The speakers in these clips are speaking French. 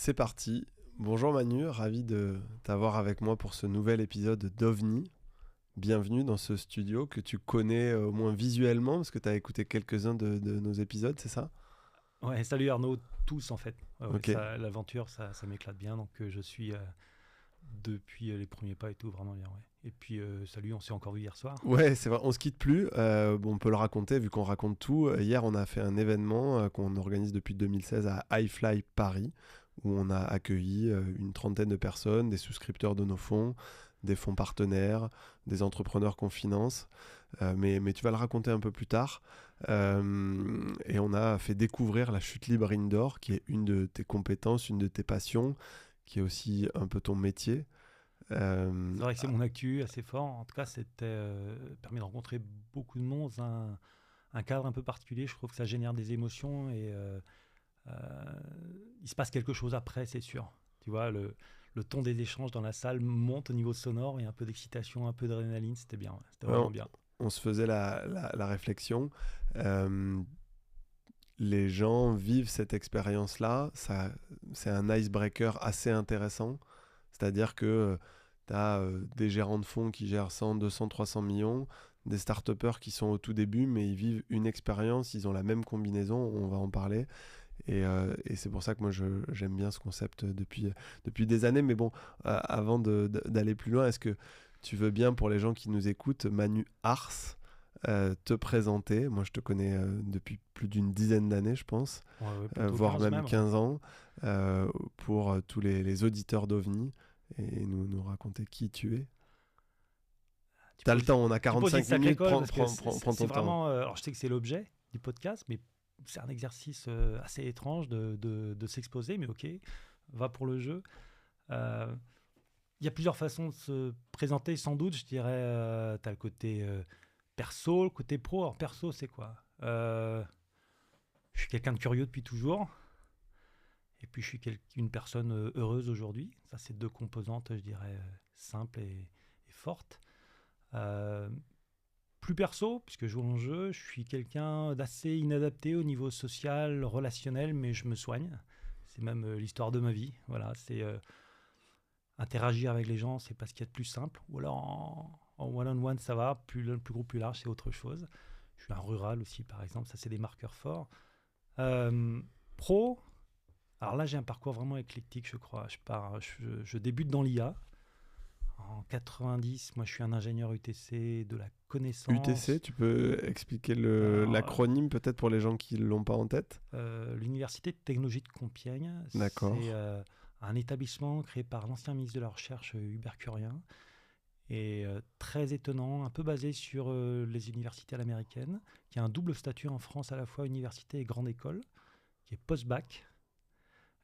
C'est parti. Bonjour Manu, ravi de t'avoir avec moi pour ce nouvel épisode d'OVNI. Bienvenue dans ce studio que tu connais au moins visuellement parce que tu as écouté quelques-uns de nos épisodes, c'est ça? Ouais, salut Arnaud, tous en fait. Ok. L'aventure, ça m'éclate bien, donc je suis depuis les premiers pas et tout, vraiment bien, ouais. Et puis salut, on s'est encore vu hier soir. Ouais, c'est vrai, on se quitte plus. Bon, on peut le raconter vu qu'on raconte tout. Hier, on a fait un événement qu'on organise depuis 2016 à iFly Paris où on a accueilli une trentaine de personnes, des souscripteurs de nos fonds, des fonds partenaires, des entrepreneurs qu'on finance. Mais tu vas le raconter un peu plus tard. Et on a fait découvrir la chute libre indoor, qui est une de tes compétences, une de tes passions, qui est aussi un peu ton métier. C'est vrai que c'est mon actu assez fort. En tout cas, c'était permis de rencontrer beaucoup de monde, un cadre un peu particulier. Je trouve que ça génère des émotions et il se passe quelque chose après, c'est sûr. Tu vois, le ton des échanges dans la salle monte au niveau sonore et un peu d'excitation, un peu d'adrénaline. C'était bien, ouais. C'était Ouais, vraiment bien. on se faisait la réflexion. Les gens vivent cette expérience-là. C'est un icebreaker assez intéressant. C'est-à-dire que tu as des gérants de fonds qui gèrent 100, 200, 300 millions, des start-upers qui sont au tout début, mais ils vivent une expérience, ils ont la même combinaison, on va en parler. Et c'est pour ça que moi j'aime bien ce concept depuis des années. Mais bon, avant d'aller plus loin, est-ce que tu veux bien, pour les gens qui nous écoutent, Manu Ars, te présenter? Moi je te connais depuis plus d'une dizaine d'années, je pense, Ouais, ouais, plutôt voire 15 même même. 15 ans, pour tous les auditeurs d'OVNI, et nous raconter qui tu es. T'as le temps, on a Tu poses une 45 sacrée minutes, colle parce que prends c'est ton temps. vraiment. Alors, je sais que c'est l'objet du podcast, mais c'est un exercice assez étrange de s'exposer, mais ok, va pour le jeu. Euh, Il y a plusieurs façons de se présenter, sans doute. Je dirais, tu as le côté perso, le côté pro. Alors, perso, c'est quoi Je suis quelqu'un de curieux depuis toujours. Et puis, je suis une personne heureuse aujourd'hui. Ça, c'est deux composantes, je dirais, simples et fortes. Euh, Plus perso, puisque je joue en jeu, je suis quelqu'un d'assez inadapté au niveau social, relationnel, mais je me soigne. C'est même l'histoire de ma vie. Voilà, c'est interagir avec les gens, c'est pas ce qu'il y a de plus simple. Ou alors en one-on-one, ça va. Plus gros, plus large, c'est autre chose. Je suis un rural aussi, par exemple. Ça, c'est des marqueurs forts. Euh, Pro, alors là, j'ai un parcours vraiment éclectique, je crois. Je débute dans l'IA. En 90, moi, je suis un ingénieur UTC de la UTC, connaissance. tu peux expliquer Alors, l'acronyme peut-être pour les gens qui ne l'ont pas en tête? l'Université de technologie de Compiègne, c'est D'accord. un établissement créé par l'ancien ministre de la Recherche, Hubert Curien, et très étonnant, un peu basé sur les universités à l'américaine, qui a un double statut en France, à la fois université et grande école, qui est post-bac,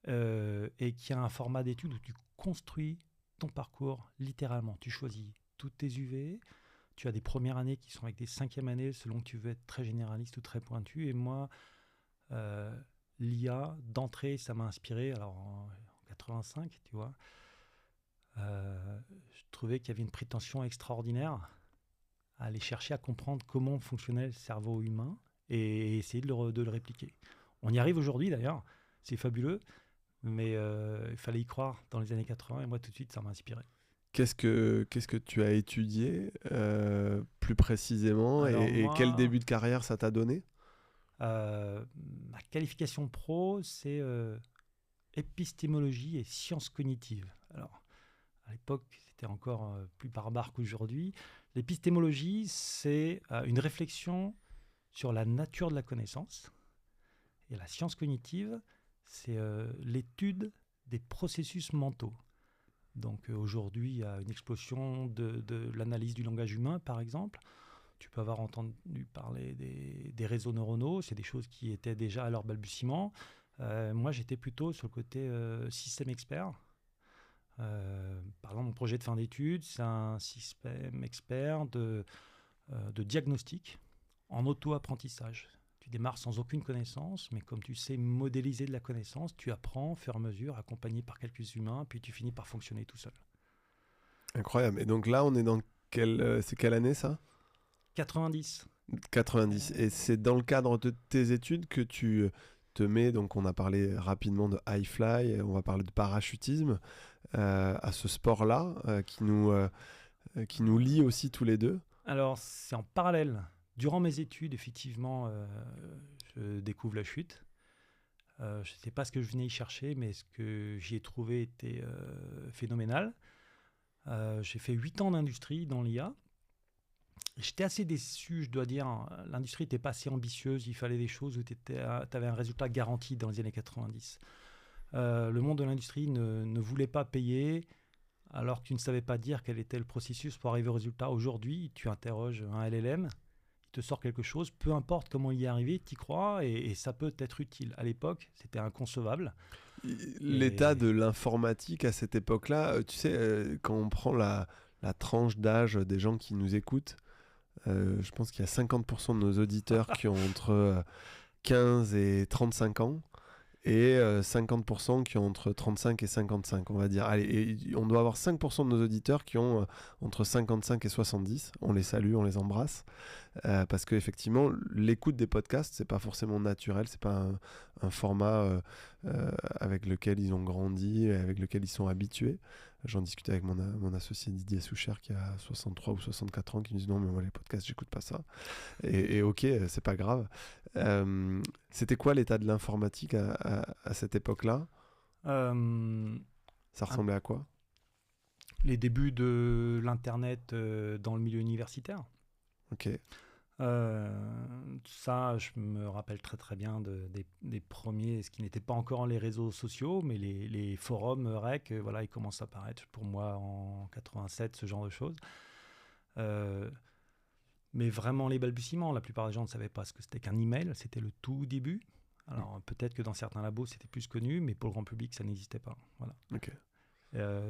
et qui a un format d'études où tu construis ton parcours littéralement. Tu choisis toutes tes UV, tu as des premières années qui sont avec des cinquièmes années selon que tu veux être très généraliste ou très pointu. Et moi, euh, l'IA, d'entrée, ça m'a inspiré. Alors, en 85, tu vois, je trouvais qu'il y avait une prétention extraordinaire à aller chercher à comprendre comment fonctionnait le cerveau humain et essayer de le répliquer. On y arrive aujourd'hui, d'ailleurs. C'est fabuleux. Mais il fallait y croire dans les années 80 et moi tout de suite ça m'a inspiré. Qu'est-ce que tu as étudié plus précisément, Alors et quel moi, début de carrière ça t'a donné? ma qualification pro c'est épistémologie et sciences cognitives. Alors à l'époque c'était encore plus barbare qu'aujourd'hui. L'épistémologie c'est une réflexion sur la nature de la connaissance et la science cognitive c'est l'étude des processus mentaux. Donc aujourd'hui, il y a une explosion de l'analyse du langage humain, par exemple. Tu peux avoir entendu parler des réseaux neuronaux, c'est des choses qui étaient déjà à leur balbutiement. Moi, j'étais plutôt sur le côté système expert. Par exemple, mon projet de fin d'études, c'est un système expert de diagnostic en auto-apprentissage. Tu démarres sans aucune connaissance, mais comme tu sais modéliser de la connaissance, tu apprends au fur et à mesure, accompagné par quelques humains, puis tu finis par fonctionner tout seul. Incroyable. Et donc là, on est dans c'est quelle année ça? 90. 90. Et c'est dans le cadre de tes études que tu te met, donc on a parlé rapidement de high fly, on va parler de parachutisme, à ce sport-là qui nous lie aussi tous les deux? Alors, c'est en parallèle. Durant mes études, effectivement, je découvre la chute. Je ne sais pas ce que je venais y chercher, mais ce que j'y ai trouvé était phénoménal. J'ai fait 8 ans d'industrie dans l'IA. J'étais assez déçu, je dois dire. L'industrie n'était pas assez ambitieuse. Il fallait des choses où tu avais un résultat garanti dans les années 90. Le monde de l'industrie ne voulait pas payer, alors que tu ne savais pas dire quel était le processus pour arriver au résultat. Aujourd'hui, tu interroges un LLM, il te sort quelque chose, peu importe comment il y est arrivé, tu y crois, et ça peut être utile. À l'époque, c'était inconcevable. L'état de l'informatique à cette époque-là, tu sais, quand on prend la tranche d'âge des gens qui nous écoutent, je pense qu'il y a 50% de nos auditeurs qui ont entre 15 et 35 ans et 50% qui ont entre 35 et 55, on va dire. Allez, et on doit avoir 5% de nos auditeurs qui ont entre 55 et 70. On les salue, on les embrasse. Parce qu'effectivement, l'écoute des podcasts, c'est pas forcément naturel, c'est pas un format avec lequel ils ont grandi, avec lequel ils sont habitués. J'en discutais avec mon associé Didier Souchère qui a 63 ou 64 ans, qui me dit non, mais moi les podcasts, j'écoute pas ça. Et ok, c'est pas grave. C'était quoi l'état de l'informatique à cette époque-là? Ça ressemblait à quoi? Les débuts de l'Internet dans le milieu universitaire. Ok. Ça, je me rappelle très très bien des premiers, ce qui n'était pas encore les réseaux sociaux, mais les forums rec, voilà, ils commencent à apparaître pour moi en 87, ce genre de choses. Mais vraiment les balbutiements, la plupart des gens ne savaient pas ce que c'était qu'un email, c'était le tout début. Alors peut-être que dans certains labos c'était plus connu, mais pour le grand public ça n'existait pas. Voilà. Ok.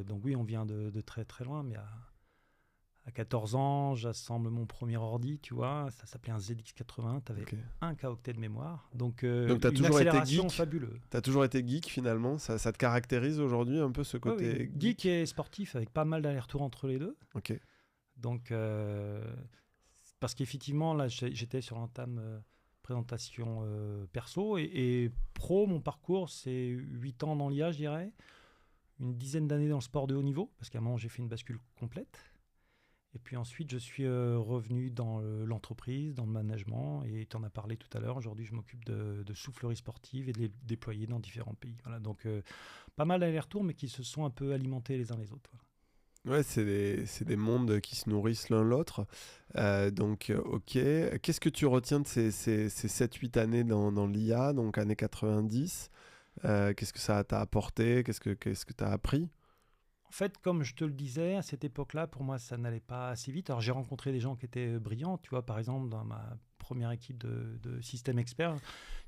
Donc oui, on vient de très très loin, mais à 14 ans, j'assemble mon premier ordi, tu vois, ça s'appelait un ZX80, tu avais 1 koctet de mémoire, donc t'as une toujours été accélération geek. fabuleuse. T'as toujours été geek finalement, ça te caractérise aujourd'hui un peu ce côté geek et sportif, avec pas mal d'allers-retours entre les deux. Ok. Donc, parce qu'effectivement, là, j'étais sur l'entame présentation perso et pro, mon parcours, c'est 8 ans dans l'IA, je dirais, une dizaine d'années dans le sport de haut niveau, parce qu'à un moment, j'ai fait une bascule complète. Et puis ensuite, je suis revenu dans l'entreprise, dans le management, et tu en as parlé tout à l'heure. Aujourd'hui, je m'occupe de soufflerie sportive et de les déployer dans différents pays. Voilà, donc, pas mal d'allers-retours, mais qui se sont un peu alimentés les uns les autres. Voilà. Ouais, c'est des mondes qui se nourrissent l'un l'autre. Donc, ok. Qu'est-ce que tu retiens de ces 7-8 années dans l'IA, donc années 90 qu'est-ce que ça t'a apporté? Qu'est-ce que tu as appris? En fait, comme je te le disais, à cette époque-là, pour moi, ça n'allait pas assez vite. Alors, j'ai rencontré des gens qui étaient brillants. Tu vois, par exemple, dans ma première équipe de système expert,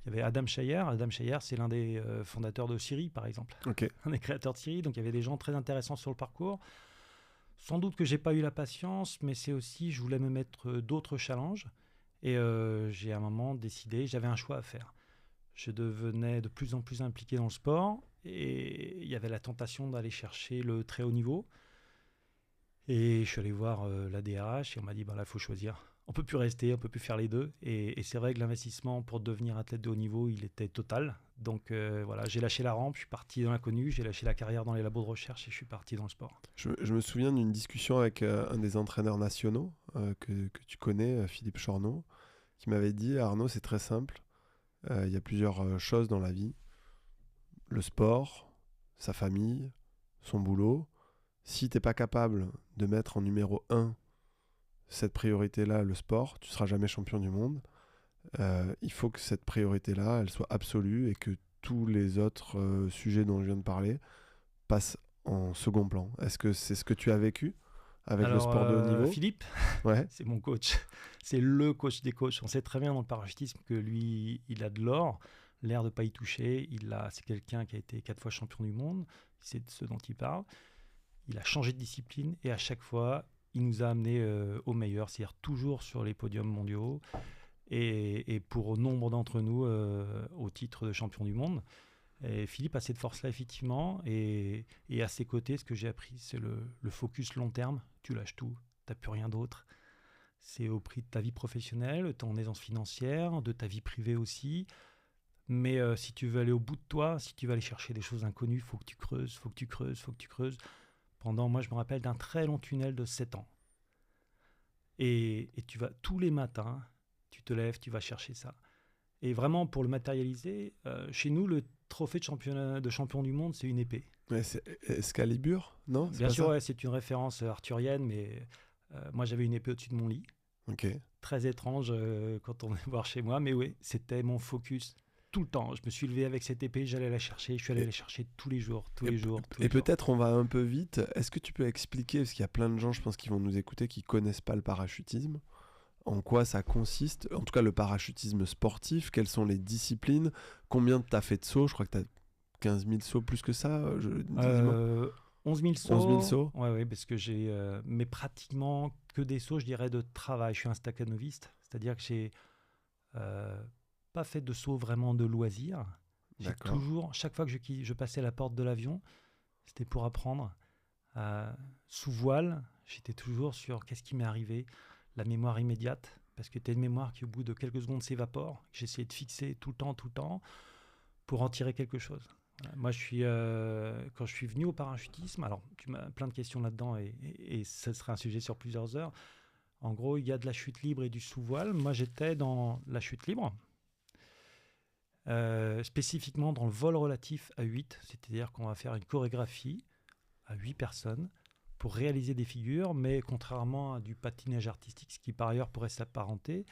il y avait Adam Shayer. Adam Shayer, c'est l'un des fondateurs de Siri, par exemple. Okay. Un des créateurs de Siri. Donc, il y avait des gens très intéressants sur le parcours. Sans doute que j'ai pas eu la patience, mais c'est aussi, je voulais me mettre d'autres challenges. Et j'ai à un moment décidé, j'avais un choix à faire. Je devenais de plus en plus impliqué dans le sport. Et il y avait la tentation d'aller chercher le très haut niveau. Et je suis allé voir la DRH et on m'a dit, là, il faut choisir. On ne peut plus rester, on ne peut plus faire les deux. Et c'est vrai que l'investissement pour devenir athlète de haut niveau, il était total. Donc voilà, j'ai lâché la rampe, je suis parti dans l'inconnu, j'ai lâché la carrière dans les labos de recherche et je suis parti dans le sport. Je me souviens d'une discussion avec un des entraîneurs nationaux que tu connais, Philippe Chorneau, qui m'avait dit, Arnaud, c'est très simple. Il y a plusieurs choses dans la vie. Le sport, sa famille, son boulot. Si tu n'es pas capable de mettre en numéro 1 cette priorité-là, le sport, tu ne seras jamais champion du monde. Il faut que cette priorité-là, elle soit absolue et que tous les autres sujets dont je viens de parler passent en second plan. Est-ce que c'est ce que tu as vécu avec le sport de haut niveau? Philippe, ouais. C'est mon coach. C'est le coach des coachs. On sait très bien dans le parachutisme que lui, il a de l'or. L'air de ne pas y toucher. C'est quelqu'un qui a été 4 fois champion du monde. C'est de ce dont il parle. Il a changé de discipline et à chaque fois, il nous a amenés au meilleur, c'est-à-dire toujours sur les podiums mondiaux et pour nombre d'entre nous au titre de champion du monde. Et Philippe a cette force-là, effectivement, et à ses côtés, ce que j'ai appris, c'est le focus long terme. Tu lâches tout, tu n'as plus rien d'autre. C'est au prix de ta vie professionnelle, de ton aisance financière, de ta vie privée aussi. Mais si tu veux aller au bout de toi, si tu veux aller chercher des choses inconnues, il faut que tu creuses, faut que tu creuses, faut que tu creuses. Moi, je me rappelle d'un très long tunnel de 7 ans. Et tu vas tous les matins, tu te lèves, tu vas chercher ça. Et vraiment, pour le matérialiser, chez nous, le trophée de champion du monde, c'est une épée. Ouais, c'est Excalibur, non? C'est Bien pas sûr, ça? ouais, c'est une référence arthurienne, mais moi, j'avais une épée au-dessus de mon lit. Ok. Très étrange quand on est voir chez moi, mais oui, c'était mon focus tout le temps. Je me suis levé avec cette épée, j'allais la chercher, je suis allé la chercher tous les jours, tous les jours. Et peut-être on va un peu vite. Est-ce que tu peux expliquer, parce qu'il y a plein de gens, je pense, qui vont nous écouter, qui connaissent pas le parachutisme, en quoi ça consiste, en tout cas le parachutisme sportif, quelles sont les disciplines, combien tu as fait de sauts, je crois que tu as 15 000 sauts plus que ça, dis-moi. 11 000 sauts. 11 000 sauts. Ouais, parce que j'ai, mais pratiquement que des sauts, je dirais, de travail. Je suis un staccanoviste, c'est-à-dire que j'ai pas fait de sauts vraiment de loisir. J'ai D'accord. toujours, chaque fois que je passais la porte de l'avion, c'était pour apprendre. Sous voile, j'étais toujours sur qu'est-ce qui m'est arrivé, la mémoire immédiate, parce que tu as une mémoire qui au bout de quelques secondes s'évapore. J'essayais de fixer tout le temps, pour en tirer quelque chose. Voilà. Moi, quand je suis venu au parachutisme, alors tu m'as plein de questions là-dedans et ce sera un sujet sur plusieurs heures. En gros, il y a de la chute libre et du sous-voile. Moi, j'étais dans la chute libre, spécifiquement dans le vol relatif à 8, c'est-à-dire qu'on va faire une chorégraphie à 8 personnes pour réaliser des figures, mais contrairement à du patinage artistique, ce qui par ailleurs pourrait s'apparenter,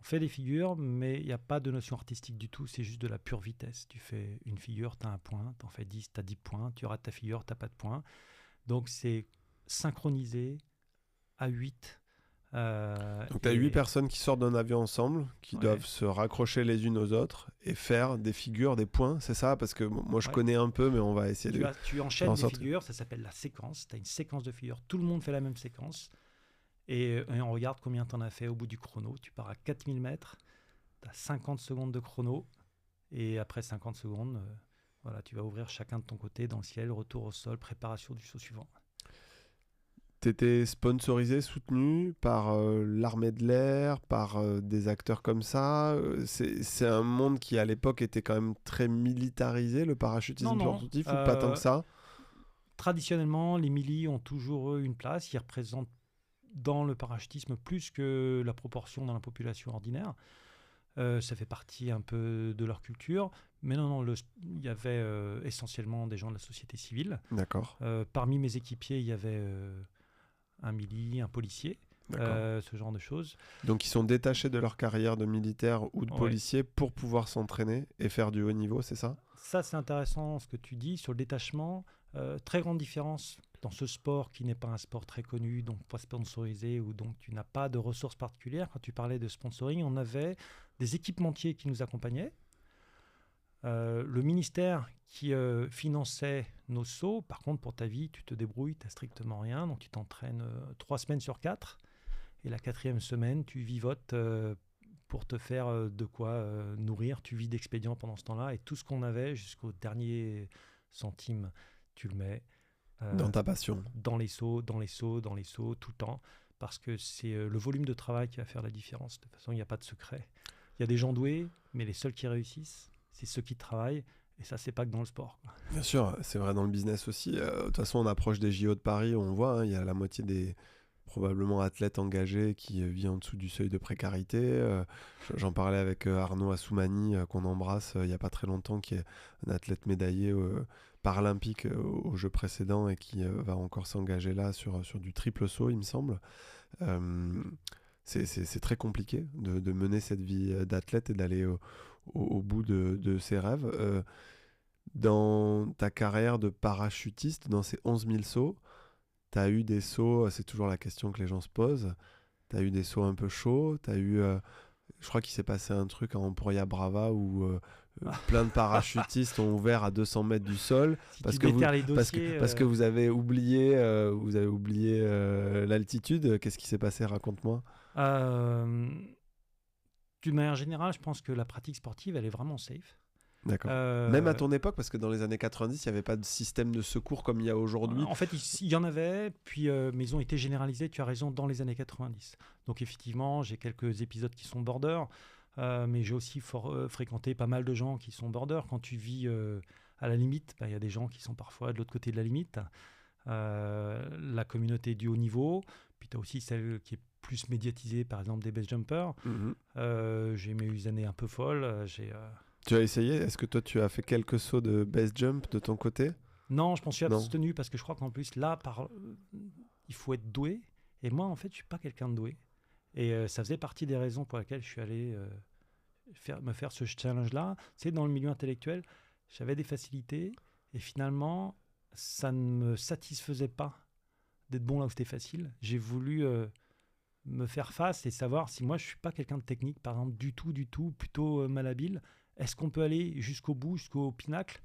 on fait des figures, mais il n'y a pas de notion artistique du tout, c'est juste de la pure vitesse. Tu fais une figure, tu as un point, tu en fais 10, tu as 10 points, tu rates ta figure, tu n'as pas de points. Donc c'est synchronisé à 8. Donc tu as 8 personnes qui sortent d'un avion ensemble, qui doivent se raccrocher les unes aux autres et faire des figures, des points, c'est ça? Parce que moi je connais un peu, mais on va essayer tu enchaînes des figures, ça s'appelle la séquence. Tu as une séquence de figures, tout le monde fait la même séquence. Et on regarde combien tu en as fait au bout du chrono. Tu pars à 4000 mètres, tu as 50 secondes de chrono, et après 50 secondes, voilà, tu vas ouvrir chacun de ton côté dans le ciel, retour au sol, préparation du saut suivant. Tu étais sponsorisé, soutenu par l'armée de l'air, par des acteurs comme ça. C'est un monde qui, à l'époque, était quand même très militarisé, le parachutisme sportif, ou pas tant que ça? Traditionnellement, les milis ont toujours eu une place. Ils représentent dans le parachutisme plus que la proportion dans la population ordinaire. Ça fait partie un peu de leur culture. Mais non, il y avait essentiellement des gens de la société civile. D'accord. Parmi mes équipiers, il y avait un mili, un policier, ce genre de choses. Donc ils sont détachés de leur carrière de militaire ou de policier pour pouvoir s'entraîner et faire du haut niveau, c'est ça? Ça, c'est intéressant ce que tu dis sur le détachement. Très grande différence dans ce sport qui n'est pas un sport très connu, donc pas sponsorisé, ou donc tu n'as pas de ressources particulières. Quand tu parlais de sponsoring, on avait des équipementiers qui nous accompagnaient. Le ministère qui finançait nos sauts, par contre, pour ta vie, tu te débrouilles, tu n'as strictement rien, donc tu t'entraînes 3 semaines sur 4, et la 4e semaine, tu vivotes pour te faire de quoi nourrir, tu vis d'expédients pendant ce temps-là, et tout ce qu'on avait jusqu'au dernier centime, tu le mets dans ta passion. Dans les sauts, tout le temps, parce que c'est le volume de travail qui va faire la différence. De toute façon, il n'y a pas de secret. Il y a des gens doués, mais les seuls qui réussissent, c'est ceux qui travaillent, et ça, c'est pas que dans le sport. Bien sûr, c'est vrai dans le business aussi. De toute façon, on approche des JO de Paris, on voit, il y a la moitié des probablement athlètes engagés qui vit en dessous du seuil de précarité. J'en parlais avec Arnaud Assoumani, qu'on embrasse il n'y a pas très longtemps, qui est un athlète médaillé paralympique aux Jeux précédents et qui va encore s'engager là sur du triple saut, il me semble. C'est très compliqué de mener cette vie d'athlète et d'aller au bout de ses rêves. Dans ta carrière de parachutiste, dans ces 11 000 sauts, tu as eu des sauts, c'est toujours la question que les gens se posent, tu as eu des sauts un peu chauds, tu as eu, je crois qu'il s'est passé un truc en Emporia Brava où plein de parachutistes ont ouvert à 200 mètres du sol parce que vous avez oublié l'altitude. Qu'est-ce qui s'est passé? Raconte-moi. D'une manière générale, je pense que la pratique sportive, elle est vraiment safe. D'accord. Même à ton époque, parce que dans les années 90, il n'y avait pas de système de secours comme il y a aujourd'hui. En fait, il y en avait, puis, mais ils ont été généralisés, tu as raison, dans les années 90. Donc effectivement, j'ai quelques épisodes qui sont border. Mais j'ai aussi fréquenté pas mal de gens qui sont border. Quand tu vis à la limite, il y a des gens qui sont parfois de l'autre côté de la limite. La communauté du haut niveau, puis tu as aussi celle qui est plus médiatisée, par exemple des base jumpers. J'ai eu mes années un peu folles. Tu as essayé? Est-ce que toi, tu as fait quelques sauts de base jump de ton côté? Non, je m'en suis Non. abstenu parce que je crois qu'en plus, là, il faut être doué. Et moi, en fait, je suis pas quelqu'un de doué. Et ça faisait partie des raisons pour lesquelles je suis allé me faire ce challenge-là. C'est dans le milieu intellectuel, j'avais des facilités et finalement, ça ne me satisfaisait pas d'être bon là où c'était facile. J'ai voulu me faire face et savoir si moi, je suis pas quelqu'un de technique, par exemple, du tout, plutôt malhabile. Est-ce qu'on peut aller jusqu'au bout, jusqu'au pinacle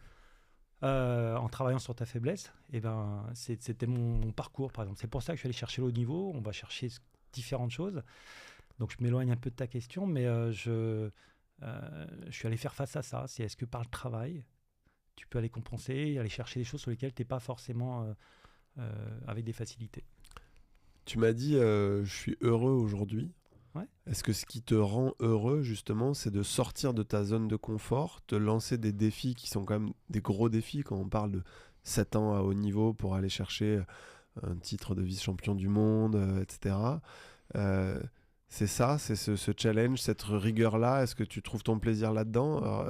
en travaillant sur ta faiblesse? Et ben, c'était mon parcours, par exemple. C'est pour ça que je suis allé chercher le haut niveau. On va chercher différentes choses. Donc, je m'éloigne un peu de ta question, mais je suis allé faire face à ça. C'est est-ce que par le travail, tu peux aller compenser, aller chercher des choses sur lesquelles tu n'es pas forcément avec des facilités. Tu m'as dit, je suis heureux aujourd'hui. Ouais. Est-ce que ce qui te rend heureux, justement, c'est de sortir de ta zone de confort, te lancer des défis qui sont quand même des gros défis quand on parle de 7 ans à haut niveau pour aller chercher un titre de vice-champion du monde, etc. C'est ça, c'est ce challenge, cette rigueur-là. Est-ce que tu trouves ton plaisir là-dedans? Alors,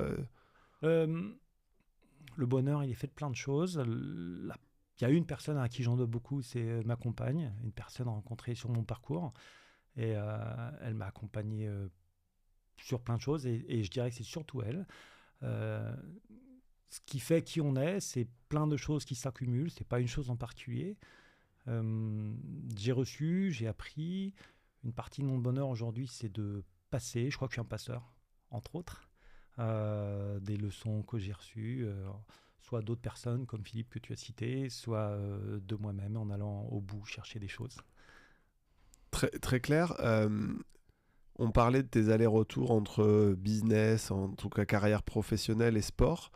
le bonheur, il est fait de plein de choses. Il y a une personne à qui j'en dois beaucoup, c'est ma compagne, une personne rencontrée sur mon parcours. Et elle m'a accompagné sur plein de choses. Et je dirais que c'est surtout elle. Ce qui fait qui on est, c'est plein de choses qui s'accumulent. C'est pas une chose en particulier. J'ai appris. Une partie de mon bonheur aujourd'hui, c'est de passer. Je crois que je suis un passeur, entre autres. Des leçons que j'ai reçues, soit d'autres personnes comme Philippe que tu as cité, soit de moi-même en allant au bout chercher des choses. très, très clair. On parlait de tes allers-retours entre business, en tout cas carrière professionnelle et sport.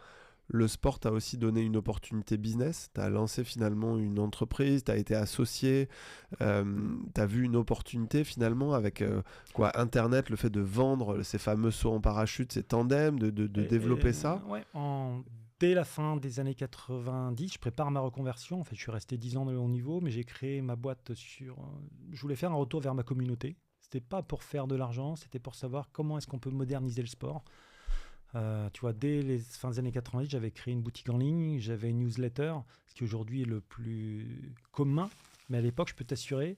Le sport t'a aussi donné une opportunité business. Tu as lancé finalement une entreprise, tu as été associé, tu as vu une opportunité finalement avec Internet, le fait de vendre ces fameux sauts en parachute, ces tandems, de développer ça. Ouais, dès la fin des années 90, je prépare ma reconversion. En fait, je suis resté 10 ans de haut niveau, mais j'ai créé ma boîte sur... Je voulais faire un retour vers ma communauté. C'était pas pour faire de l'argent, c'était pour savoir comment est-ce qu'on peut moderniser le sport. Tu vois, dès les fins des années 90, j'avais créé une boutique en ligne, j'avais une newsletter, ce qui aujourd'hui est le plus commun. Mais à l'époque, je peux t'assurer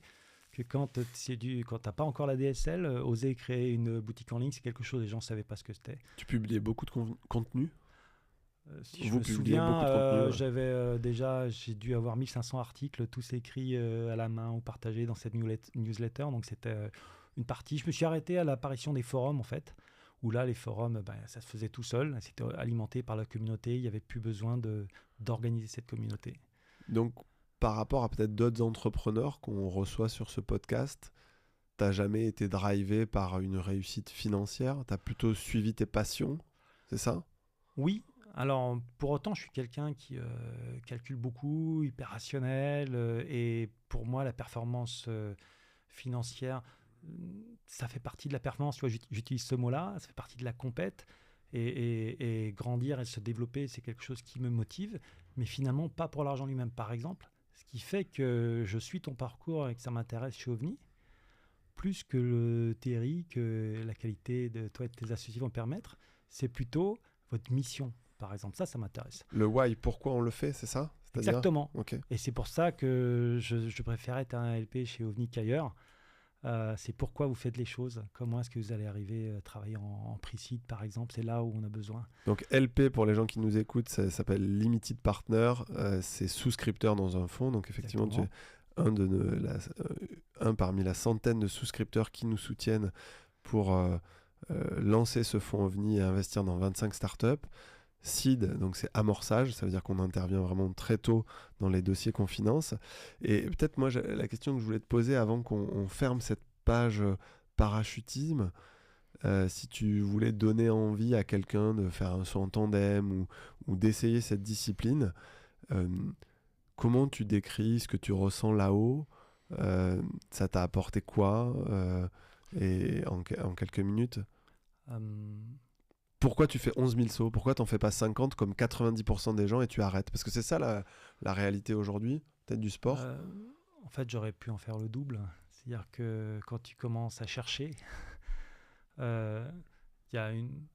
que quand tu n'as pas encore la DSL, oser créer une boutique en ligne, c'est quelque chose, les gens ne savaient pas ce que c'était. Tu publiais beaucoup de contenu? Si je me souviens, j'ai dû avoir 1500 articles, tous écrits à la main ou partagés dans cette newsletter. Donc c'était une partie. Je me suis arrêté à l'apparition des forums, en fait, où là, les forums, ça se faisait tout seul. C'était alimenté par la communauté. Il n'y avait plus besoin d'organiser cette communauté. Donc, par rapport à peut-être d'autres entrepreneurs qu'on reçoit sur ce podcast, tu n'as jamais été drivé par une réussite financière? Tu as plutôt suivi tes passions, c'est ça? Oui. Alors, pour autant, je suis quelqu'un qui calcule beaucoup, hyper rationnel. Et pour moi, la performance financière, ça fait partie de la performance. Tu vois, j'utilise ce mot-là, ça fait partie de la compète. Et grandir et se développer, c'est quelque chose qui me motive. Mais finalement, pas pour l'argent lui-même, par exemple. Ce qui fait que je suis ton parcours et que ça m'intéresse chez OVNI, plus que le théorie, que la qualité de toi et de tes associés vont permettre, c'est plutôt votre mission. Par exemple, ça m'intéresse. Le why, pourquoi on le fait, c'est ça? Exactement. Okay. Et c'est pour ça que je préfère être un LP chez OVNI qu'ailleurs. C'est pourquoi vous faites les choses. Comment est-ce que vous allez arriver à travailler en pre-seed, par exemple? C'est là où on a besoin. Donc LP, pour les gens qui nous écoutent, ça s'appelle Limited Partner. C'est souscripteur dans un fonds. Donc effectivement, tu es un parmi la centaine de souscripteurs qui nous soutiennent pour lancer ce fonds OVNI et investir dans 25 startups. Seed, donc c'est amorçage, ça veut dire qu'on intervient vraiment très tôt dans les dossiers qu'on finance. Et peut-être moi, la question que je voulais te poser avant qu'on ferme cette page parachutisme, si tu voulais donner envie à quelqu'un de faire un saut en tandem ou d'essayer cette discipline, comment tu décris ce que tu ressens là-haut? Ça t'a apporté quoi et en quelques minutes? Euh, Pourquoi tu fais 11 000 sauts? Pourquoi t'en fais pas 50 comme 90% des gens et tu arrêtes? Parce que c'est ça la réalité aujourd'hui, peut-être du sport. euh, En fait, j'aurais pu en faire le double. C'est-à-dire que quand tu commences à chercher, euh, il y a une...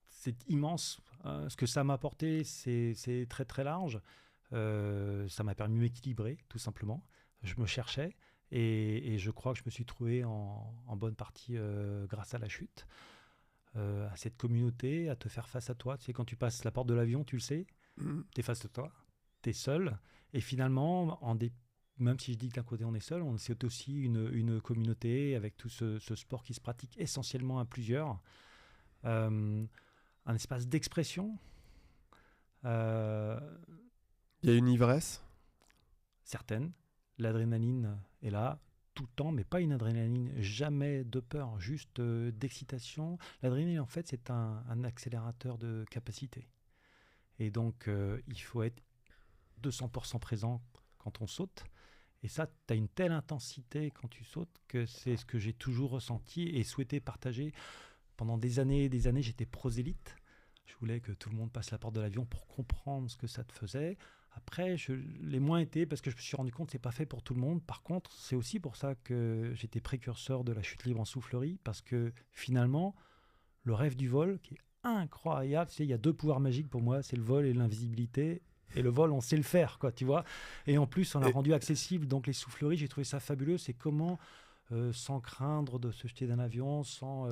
c'est immense. Ce que ça m'a apporté, c'est très très large. Ça m'a permis de m'équilibrer, tout simplement. Je me cherchais et je crois que je me suis trouvé en bonne partie grâce à la chute, à cette communauté, à te faire face à toi. Tu sais, quand tu passes la porte de l'avion, tu le sais, Mhm. tu es face à toi, tu es seul. Et finalement, même si je dis que d'un côté on est seul, c'est aussi une communauté avec tout ce sport qui se pratique essentiellement à plusieurs. Euh, un espace d'expression. Euh, Il y a une ivresse. Certaines. L'adrénaline est là tout le temps, mais pas une adrénaline jamais de peur, juste d'excitation. L'adrénaline, en fait, c'est un accélérateur de capacité. Et donc, il faut être 200% présent quand on saute. Et ça, tu as une telle intensité quand tu sautes que c'est ce que j'ai toujours ressenti et souhaité partager. Pendant des années, j'étais prosélyte. Je voulais que tout le monde passe la porte de l'avion pour comprendre ce que ça te faisais. Après, je l'ai moins été parce que je me suis rendu compte que c'est pas fait pour tout le monde. Par contre, c'est aussi pour ça que j'étais précurseur de la chute libre en soufflerie, parce que finalement, le rêve du vol, qui est incroyable, tu sais, il y a deux pouvoirs magiques pour moi, c'est le vol et l'invisibilité. Et le vol, on sait le faire, quoi, tu vois. Et en plus, on l'a Et, rendu accessible. Donc les souffleries, j'ai trouvé ça fabuleux. C'est comment, sans craindre de se jeter d'un avion, sans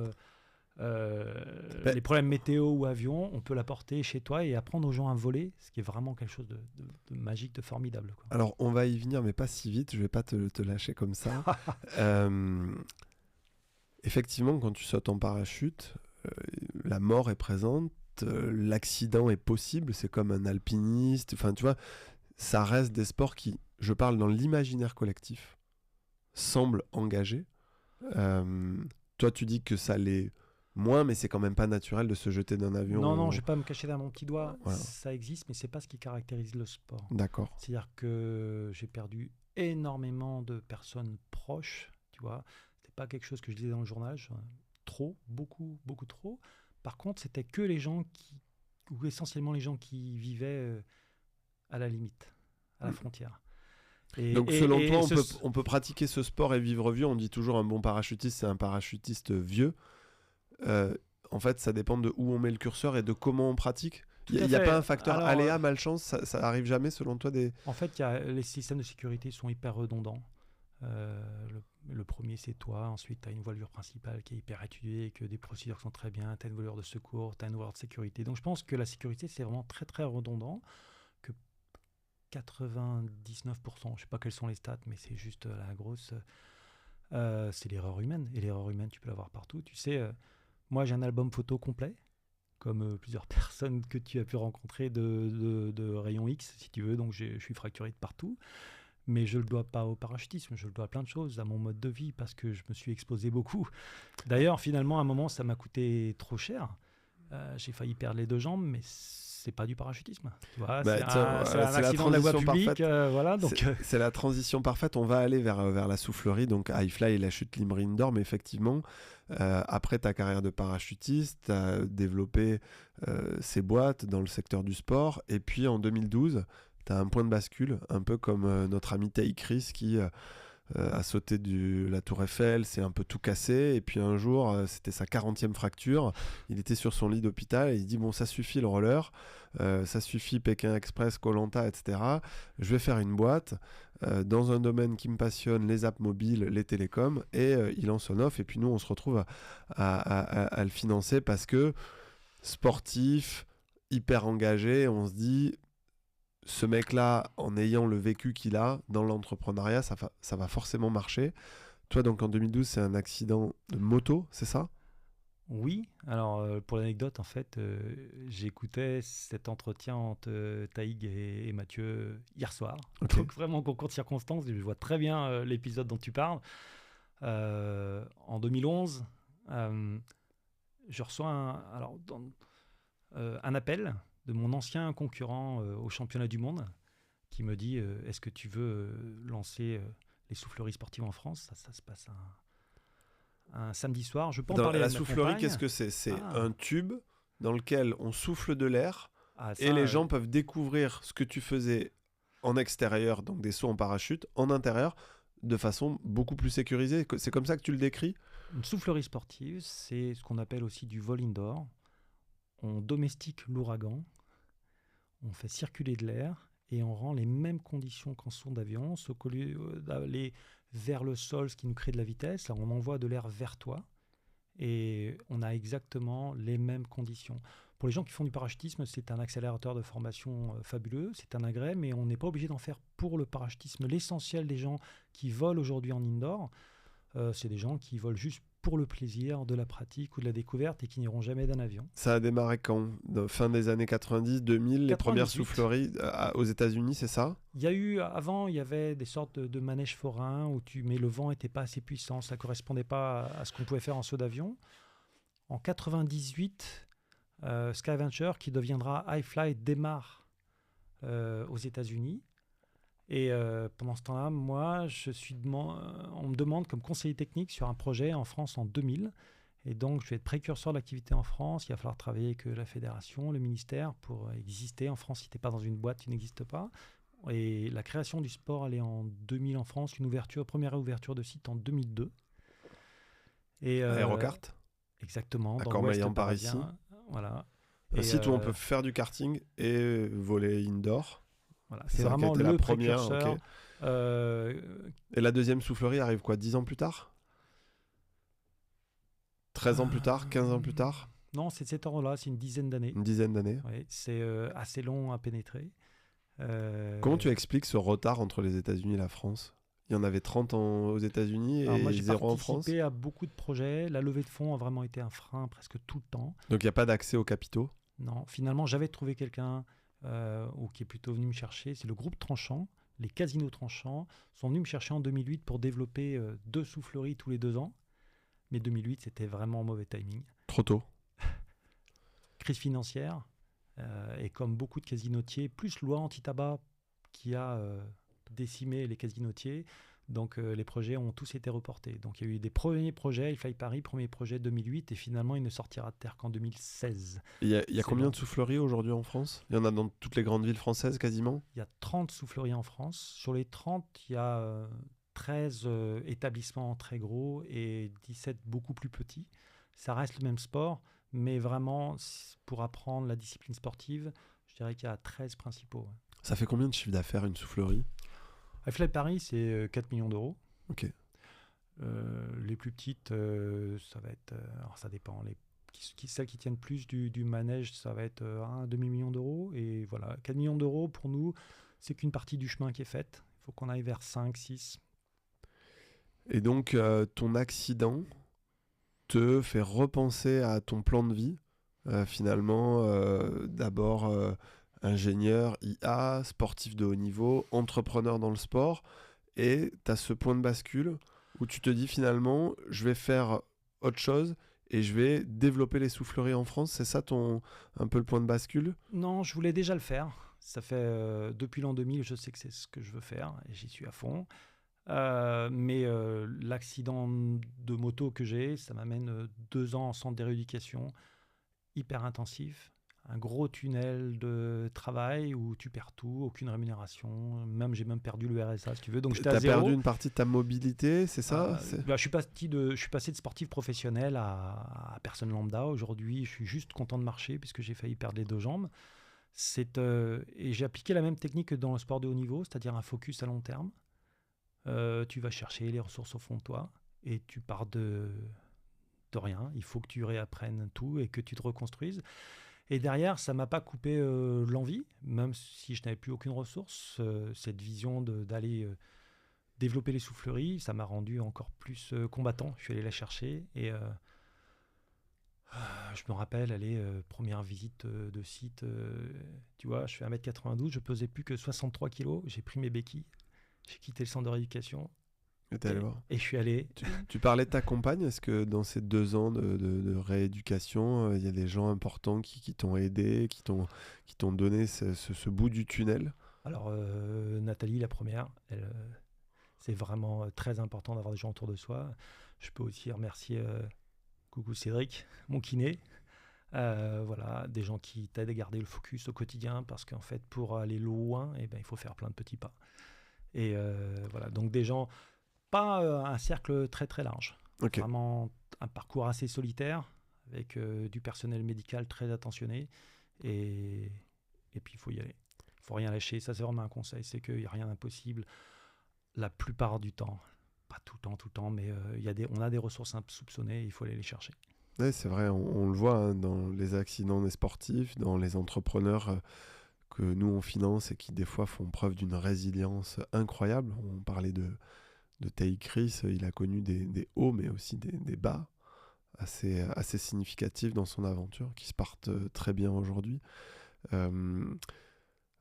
ben, les problèmes météo ou avion, on peut l'apporter chez toi et apprendre aux gens à voler, ce qui est vraiment quelque chose de magique, de formidable, quoi. alors, on va y venir, mais pas si vite. Je vais pas te lâcher comme ça. Euh, Effectivement, quand tu sautes en parachute, euh, la mort est présente, l'accident est possible, c'est comme un alpiniste, enfin tu vois, ça reste des sports qui, je parle dans l'imaginaire collectif, semblent engagés. Euh, Toi tu dis que ça l'est moins, mais c'est quand même pas naturel de se jeter d'un Non, non, avion. je vais pas me cacher derrière mon petit doigt. Voilà, Ça existe, mais c'est pas ce qui caractérise le sport. d'accord. C'est-à-dire que j'ai perdu énormément de personnes proches, tu vois. C'était pas quelque chose que je disais dans le journal, trop, beaucoup, beaucoup trop. Par contre, c'était que les gens ou essentiellement les gens qui vivaient à la limite, à la frontière. Donc selon toi, Et on peut pratiquer ce sport et vivre vieux. On dit toujours un bon parachutiste, c'est un parachutiste vieux. Euh, En fait, ça dépend de où on met le curseur et de comment on pratique. tout Il à n'y a pas fait. un facteur Alors, aléa, malchance, ça arrive jamais selon toi des... en fait, les systèmes de sécurité sont hyper redondants. Le premier, c'est toi. Ensuite, tu as une voilure principale qui est hyper étudiée, que des procédures qui sont très bien. Tu as une voilure de secours, tu as une voilure de sécurité. Donc, je pense que la sécurité, c'est vraiment très, très redondant. Que 99%, je ne sais pas quelles sont les stats, mais c'est juste la grosse. C'est l'erreur humaine. Et l'erreur humaine, tu peux l'avoir partout. Tu sais, moi, j'ai un album photo complet, comme plusieurs personnes que tu as pu rencontrer de rayon X, si tu veux. Donc, je suis fracturé de partout. Mais je ne le dois pas au parachutisme, je le dois à plein de choses, à mon mode de vie, parce que je me suis exposé beaucoup. D'ailleurs, finalement, à un moment, ça m'a coûté trop cher. J'ai failli perdre les deux jambes, mais c'est pas du parachutisme. Tu vois, Bah, tiens, c'est voilà, un c'est la accident de la voie transition publique. parfaite. Voilà, donc, C'est la transition parfaite. On va aller vers la soufflerie, donc high fly et la chute libre indoor. Mais effectivement, après ta carrière de parachutiste, tu as développé ces boîtes dans le secteur du sport. Et puis en 2012, tu as un point de bascule, un peu comme notre ami Tay Chris qui a sauté la tour Eiffel, s'est un peu tout cassé. Et puis un jour, c'était sa 40e fracture. Il était sur son lit d'hôpital et il dit, bon, ça suffit le roller, ça suffit Pékin Express, Koh Lanta, etc. Je vais faire une boîte dans un domaine qui me passionne, les apps mobiles, les télécoms. Et il lance son offre. Et puis nous, on se retrouve à le financer parce que sportif, hyper engagé, on se dit... Ce mec-là, en ayant le vécu qu'il a dans l'entrepreneuriat, ça va forcément marcher. Toi, donc en 2012, c'est un accident de moto, c'est ça? oui. Alors, pour l'anecdote, en fait, j'écoutais cet entretien entre Taïg et Mathieu hier soir. Ok. Donc, vraiment, concours de circonstances, je vois très bien l'épisode dont tu parles. En 2011, je reçois un appel de mon ancien concurrent au championnat du monde qui me dit est-ce que tu veux lancer les souffleries sportives en France. Ça se passe un samedi soir. Je peux en Dans parler la à ma soufflerie, compagne. qu'est-ce que c'est? C'est Ah. un tube dans lequel on souffle de l'air Ah, et ça, les gens peuvent découvrir ce que tu faisais en extérieur, donc des sauts en parachute, en intérieur, de façon beaucoup plus sécurisée. C'est comme ça que tu le décris? une soufflerie sportive, c'est ce qu'on appelle aussi du vol indoor. On domestique l'ouragan, on fait circuler de l'air et on rend les mêmes conditions qu'en son d'avion, sauf qu'au lieu d'aller vers le sol, ce qui nous crée de la vitesse, là, on envoie de l'air vers toi et on a exactement les mêmes conditions. Pour les gens qui font du parachutisme, c'est un accélérateur de formation fabuleux, c'est un agrès, mais on n'est pas obligé d'en faire pour le parachutisme. L'essentiel des gens qui volent aujourd'hui en indoor, c'est des gens qui volent juste pour le plaisir de la pratique ou de la découverte et qui n'iront jamais d'un avion. Ça a démarré quand? Fin des années 90, 2000, les premières 98. souffleries aux États-Unis, c'est ça? Il y a eu, avant, il y avait des sortes de manèges forains mais le vent n'était pas assez puissant, ça ne correspondait pas à ce qu'on pouvait faire en saut d'avion. En 98, Skyventure, qui deviendra iFly, démarre aux États-Unis. Et pendant ce temps-là, moi, on me demande comme conseiller technique sur un projet en France en 2000. Et donc, je vais être précurseur de l'activité en France. Il va falloir travailler avec la fédération, le ministère pour exister. En France, si tu n'es pas dans une boîte, tu n'existes pas. Et la création du sport, elle est en 2000 en France. Première ouverture de site en 2002. Et, Aérocart? Exactement, à dans l'ouest Cormeilles-en par ici. parisien. Voilà. Un site où on peut faire du karting et voler indoor. Voilà, c'est Ça qui a vraiment été le la première, précurseur. ok. Et la deuxième soufflerie arrive quoi, 10 ans plus tard? 13 ans plus tard? 15 ans plus tard? Non, c'est cet ordre-là, c'est une dizaine d'années. Une dizaine d'années. Ouais, c'est assez long à pénétrer. Comment tu expliques ce retard entre les États-Unis et la France? Il y en avait 30 aux États-Unis Alors moi, et j'ai 0 en France. participé à beaucoup de projets. La levée de fonds a vraiment été un frein presque tout le temps. Donc il n'y a pas d'accès aux capitaux? Non, finalement, j'avais trouvé quelqu'un ou qui est plutôt venu me chercher. C'est le groupe Tranchant. Les casinos Tranchant sont venus me chercher en 2008 pour développer 2 souffleries tous les 2 ans. Mais 2008, c'était vraiment mauvais timing. Trop tôt. Crise financière. Et comme beaucoup de casinotiers, plus loi anti-tabac qui a décimé les casinotiers. Donc les projets ont tous été reportés. Donc il y a eu des premiers projets, iFly Paris, premier projet 2008, et finalement il ne sortira de terre qu'en 2016. Il y a combien de souffleries aujourd'hui en France? Il y en a dans toutes les grandes villes françaises quasiment? Il y a 30 souffleries en France. Sur les 30, il y a 13 établissements très gros et 17 beaucoup plus petits. Ça reste le même sport, mais vraiment, pour apprendre la discipline sportive, je dirais qu'il y a 13 principaux. Ça fait combien de chiffre d'affaires une soufflerie? iFly Paris, c'est 4 millions d'euros. Ok. Les plus petites, ça va être... alors ça dépend. Celles qui tiennent plus du manège, ça va être 1 demi-million d'euros. Et voilà, 4 millions d'euros, pour nous, c'est qu'une partie du chemin qui est faite. Il faut qu'on aille vers 5, 6. Et donc, ton accident te fait repenser à ton plan de vie. Finalement, d'abord ingénieur, IA, sportif de haut niveau, entrepreneur dans le sport. Et tu as ce point de bascule où tu te dis finalement, je vais faire autre chose et je vais développer les souffleries en France. C'est ça un peu le point de bascule? Non, je voulais déjà le faire. Ça fait depuis l'an 2000, je sais que c'est ce que je veux faire et j'y suis à fond. Mais l'accident de moto que j'ai, ça m'amène 2 ans en centre de rééducation, hyper intensif. Un gros tunnel de travail où tu perds tout, aucune rémunération. J'ai même perdu le RSA, si tu veux. Donc j'étais à zéro. T'as perdu une partie de ta mobilité, c'est ça? Je suis passé de sportif professionnel à personne lambda. Aujourd'hui, je suis juste content de marcher puisque j'ai failli perdre les 2 jambes. Et j'ai appliqué la même technique que dans le sport de haut niveau, c'est-à-dire un focus à long terme. Tu vas chercher les ressources au fond de toi et tu pars de rien. Il faut que tu réapprennes tout et que tu te reconstruises. Et derrière, ça ne m'a pas coupé l'envie, même si je n'avais plus aucune ressource. Cette vision d'aller développer les souffleries, ça m'a rendu encore plus combattant. Je suis allé la chercher et je me rappelle, première visite de site, tu vois, je fais 1m92, je pesais plus que 63 kilos, j'ai pris mes béquilles, j'ai quitté le centre de rééducation. Et je suis allé. Tu parlais de ta compagne. Est-ce que dans ces 2 ans de rééducation, il y a des gens importants qui t'ont aidé, qui t'ont donné ce bout du tunnel? Alors, Nathalie, la première, C'est vraiment très important d'avoir des gens autour de soi. Je peux aussi remercier coucou Cédric, mon kiné. Voilà, des gens qui t'aident à garder le focus au quotidien parce qu'en fait, pour aller loin, eh ben, il faut faire plein de petits pas. Et voilà, donc des gens, pas un cercle très très large. Ok. Vraiment un parcours assez solitaire avec du personnel médical très attentionné. Et, et puis, il faut y aller. Il faut rien lâcher. Ça, c'est vraiment un conseil. C'est qu'il n'y a rien d'impossible la plupart du temps. Pas tout le temps, mais on a des ressources insoupçonnées. Il faut aller les chercher. Ouais, c'est vrai, on le voit hein, dans les accidents des sportifs, dans les entrepreneurs que nous on finance et qui des fois font preuve d'une résilience incroyable. On parlait de Tay Chris, il a connu des hauts mais aussi des bas assez significatifs dans son aventure qui se partent très bien aujourd'hui. Euh,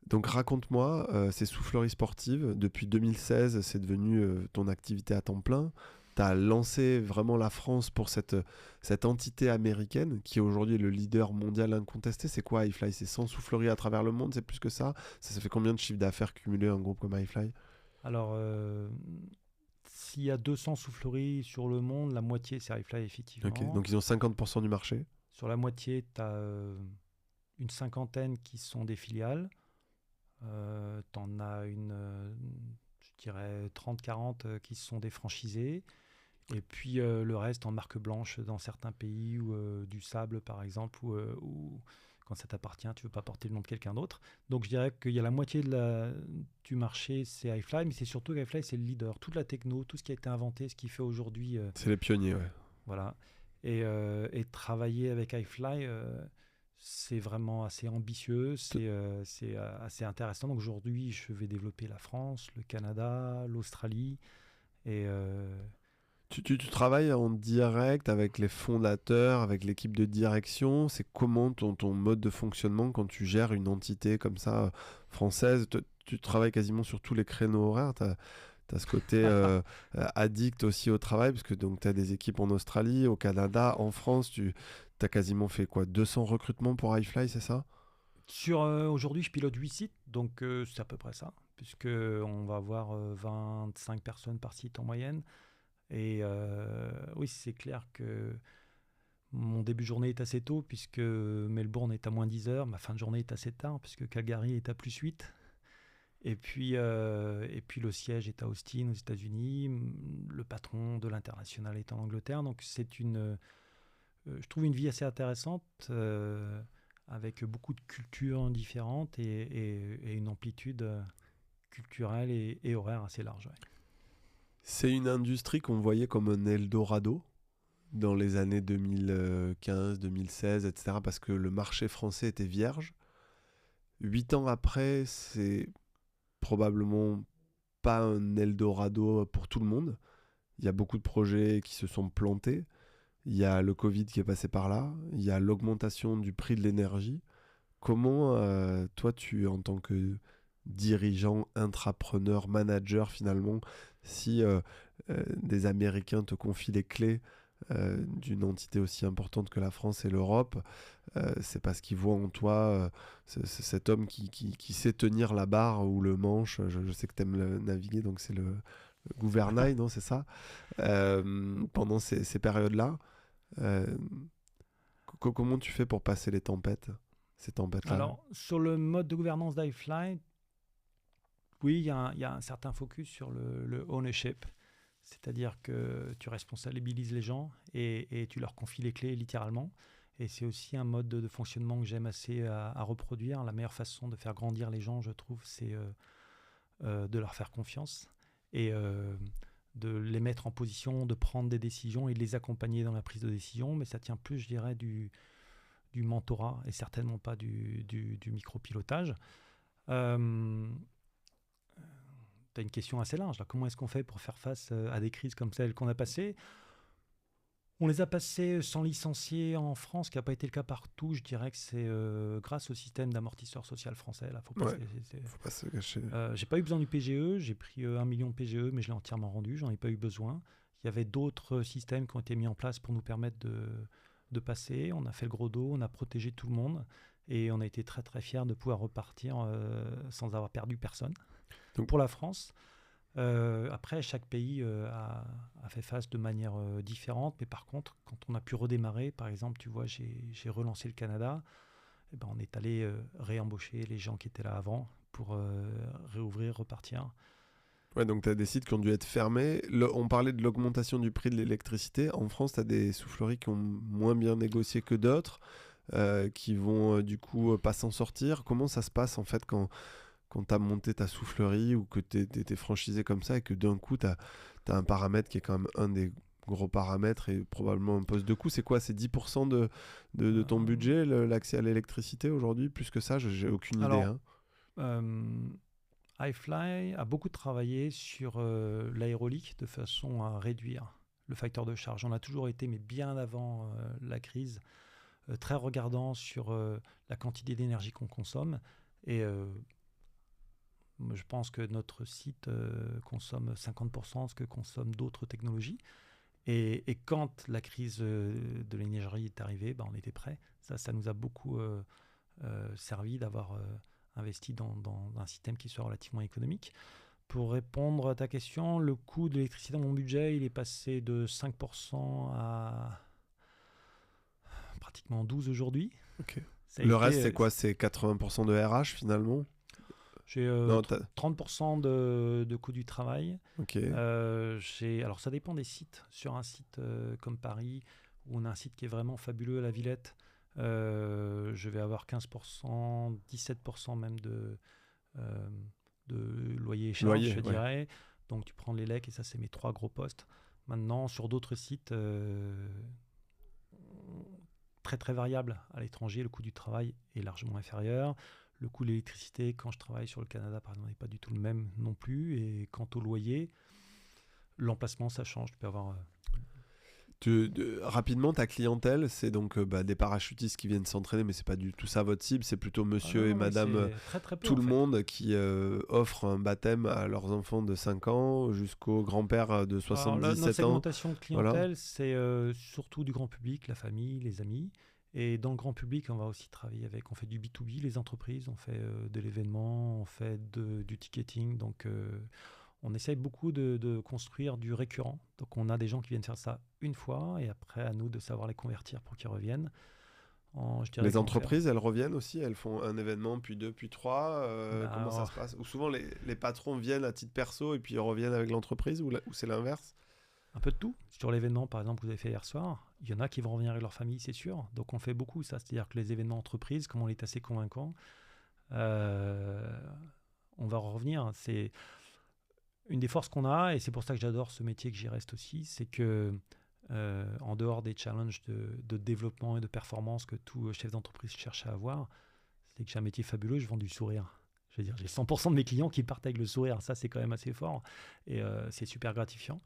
donc raconte-moi, ces souffleries sportives, depuis 2016 c'est devenu ton activité à temps plein. Tu as lancé vraiment la France pour cette entité américaine qui est aujourd'hui le leader mondial incontesté. C'est quoi iFly? C'est 100 souffleries à travers le monde? C'est plus que ça? Ça fait combien de chiffre d'affaires cumulé un groupe comme iFly? Alors, s'il y a 200 souffleries sur le monde, la moitié, c'est iFly, Ok, effectivement. donc ils ont 50% du marché. Sur la moitié, tu as une cinquantaine qui sont des filiales. Tu en as je dirais 30-40 qui sont des franchisés. Et puis le reste en marque blanche dans certains pays, ou du sable par exemple, ou quand ça t'appartient, tu ne veux pas porter le nom de quelqu'un d'autre. Donc je dirais qu'il y a la moitié du marché, c'est iFly, mais c'est surtout qu'iFly, c'est le leader. Toute la techno, tout ce qui a été inventé, ce qui fait aujourd'hui. C'est les pionniers, ouais. Voilà. Et travailler avec iFly, c'est vraiment assez ambitieux, c'est assez intéressant. Donc aujourd'hui, je vais développer la France, le Canada, l'Australie. Et Tu travailles en direct avec les fondateurs, avec l'équipe de direction. C'est comment ton mode de fonctionnement quand tu gères une entité comme ça française? Tu travailles quasiment sur tous les créneaux horaires. Tu as ce côté addict aussi au travail, parce que tu as des équipes en Australie, au Canada, en France. Tu as quasiment fait quoi, 200 recrutements pour iFly, c'est ça? aujourd'hui, je pilote 8 sites, donc c'est à peu près ça, puisque on va avoir 25 personnes par site en moyenne. Et oui, c'est clair que mon début de journée est assez tôt, puisque Melbourne est à moins 10 heures. Ma fin de journée est assez tard, puisque Calgary est à plus 8. Et puis le siège est à Austin, aux États-Unis. Le patron de l'international est en Angleterre. Donc je trouve une vie assez intéressante, avec beaucoup de cultures différentes et une amplitude culturelle et horaire assez large. Ouais. C'est une industrie qu'on voyait comme un Eldorado dans les années 2015, 2016, etc., parce que le marché français était vierge. 8 ans après, c'est probablement pas un Eldorado pour tout le monde. Il y a beaucoup de projets qui se sont plantés. Il y a le Covid qui est passé par là. Il y a l'augmentation du prix de l'énergie. Comment, toi, en tant que dirigeant, intrapreneur, manager, finalement, si des Américains te confient les clés d'une entité aussi importante que la France et l'Europe, c'est parce qu'ils voient en toi cet homme qui sait tenir la barre ou le manche. Je sais que tu aimes naviguer, donc c'est le gouvernail, non, c'est ça, pendant ces périodes-là. Euh, Comment tu fais pour passer ces tempêtes-là? Alors, sur le mode de gouvernance d'iFly, oui, il y a un certain focus sur le ownership. C'est-à-dire que tu responsabilises les gens et tu leur confies les clés littéralement. Et c'est aussi un mode de fonctionnement que j'aime assez à reproduire. La meilleure façon de faire grandir les gens, je trouve, c'est de leur faire confiance et de les mettre en position de prendre des décisions et de les accompagner dans la prise de décision. Mais ça tient plus, je dirais, du mentorat et certainement pas du micro-pilotage. Tu as une question assez large, là. Comment est-ce qu'on fait pour faire face à des crises comme celles qu'on a passées? On les a passées sans licencier en France, ce qui n'a pas été le cas partout. Je dirais que c'est grâce au système d'amortisseur social français. Là, faut pas, Ouais, faut pas se cacher. j'ai pas eu besoin du PGE, j'ai pris 1 million de PGE, mais je l'ai entièrement rendu, j'en ai pas eu besoin. Il y avait d'autres systèmes qui ont été mis en place pour nous permettre de passer. On a fait le gros dos, on a protégé tout le monde et on a été très très fiers de pouvoir repartir sans avoir perdu personne. Donc- Pour la France, Après, chaque pays a fait face de manière différente, mais par contre, quand on a pu redémarrer, par exemple, tu vois, j'ai relancé le Canada, eh ben, on est allé réembaucher les gens qui étaient là avant pour réouvrir, repartir. Ouais, donc tu as des sites qui ont dû être fermés. On parlait de l'augmentation du prix de l'électricité. En France, tu as des souffleries qui ont moins bien négocié que d'autres, qui vont du coup pas s'en sortir. Comment ça se passe en fait quand tu as monté ta soufflerie ou que tu étais franchisé comme ça et que d'un coup tu as un paramètre qui est quand même un des gros paramètres et probablement un poste de coût? C'est quoi? C'est 10% de ton Euh, budget, l'accès à l'électricité aujourd'hui? Plus que ça, j'ai aucune idée, alors, hein. euh, iFly a beaucoup travaillé sur l'aérolique de façon à réduire le facteur de charge. On a toujours été, mais bien avant la crise, très regardant sur la quantité d'énergie qu'on consomme. Et je pense que notre site consomme 50% de ce que consomment d'autres technologies. Et quand la crise de l'énergie est arrivée, ben, on était prêts. Ça nous a beaucoup servi d'avoir investi dans un système qui soit relativement économique. Pour répondre à ta question, le coût de l'électricité dans mon budget, il est passé de 5% à pratiquement 12 aujourd'hui. Ok. Ça a Le reste, été, c'est quoi? C'est 80% de RH finalement? j'ai Non, 30% de coût du travail. ok. Alors ça dépend des sites. Sur un site comme Paris, où on a un site qui est vraiment fabuleux à la Villette, je vais avoir 15%, 17% même euh, de loyer et charges, Loyer, je ouais. dirais. Donc tu prends les lecs et ça, c'est mes 3 gros postes. Maintenant, sur d'autres sites très très variables à l'étranger, le coût du travail est largement inférieur. Le coût de l'électricité, quand je travaille sur le Canada, par exemple, n'est pas du tout le même non plus. Et quant au loyer, l'emplacement, ça change. Tu peux avoir Rapidement, ta clientèle, c'est donc des parachutistes qui viennent s'entraîner, mais c'est pas du tout ça votre cible. C'est plutôt ah monsieur et non, mais madame, c'est très très peu tout en le fait. monde qui offrent un baptême à leurs enfants de 5 ans jusqu'au grand-père de Alors, 77 notre ans. segmentation de Voilà. clientèle, c'est surtout du grand public, la famille, les amis. Et dans le grand public, on va aussi travailler avec, on fait du B2B, les entreprises, on fait de l'événement, on fait du ticketing. Donc, on essaye beaucoup de construire du récurrent. Donc, on a des gens qui viennent faire ça une fois et après, à nous de savoir les convertir pour qu'ils reviennent. Je dirais Les qu'on fait. entreprises, elles reviennent aussi, elles font un événement, puis deux, puis trois. Bah, Comment ça se passe? Ou souvent les patrons viennent à titre perso et puis ils reviennent avec l'entreprise, ou c'est l'inverse? un peu de tout. Sur l'événement, par exemple, que vous avez fait hier soir, il y en a qui vont revenir avec leur famille, c'est sûr. Donc, on fait beaucoup ça. C'est-à-dire que les événements entreprises, comme on est assez convaincant, euh, on va revenir. C'est une des forces qu'on a, et c'est pour ça que j'adore ce métier, que j'y reste aussi, c'est que en dehors des challenges de développement et de performance que tout chef d'entreprise cherche à avoir, c'est que j'ai un métier fabuleux, je vends du sourire. Je veux dire, j'ai 100% de mes clients qui partent avec le sourire. Ça, c'est quand même assez fort. Et c'est super gratifiant.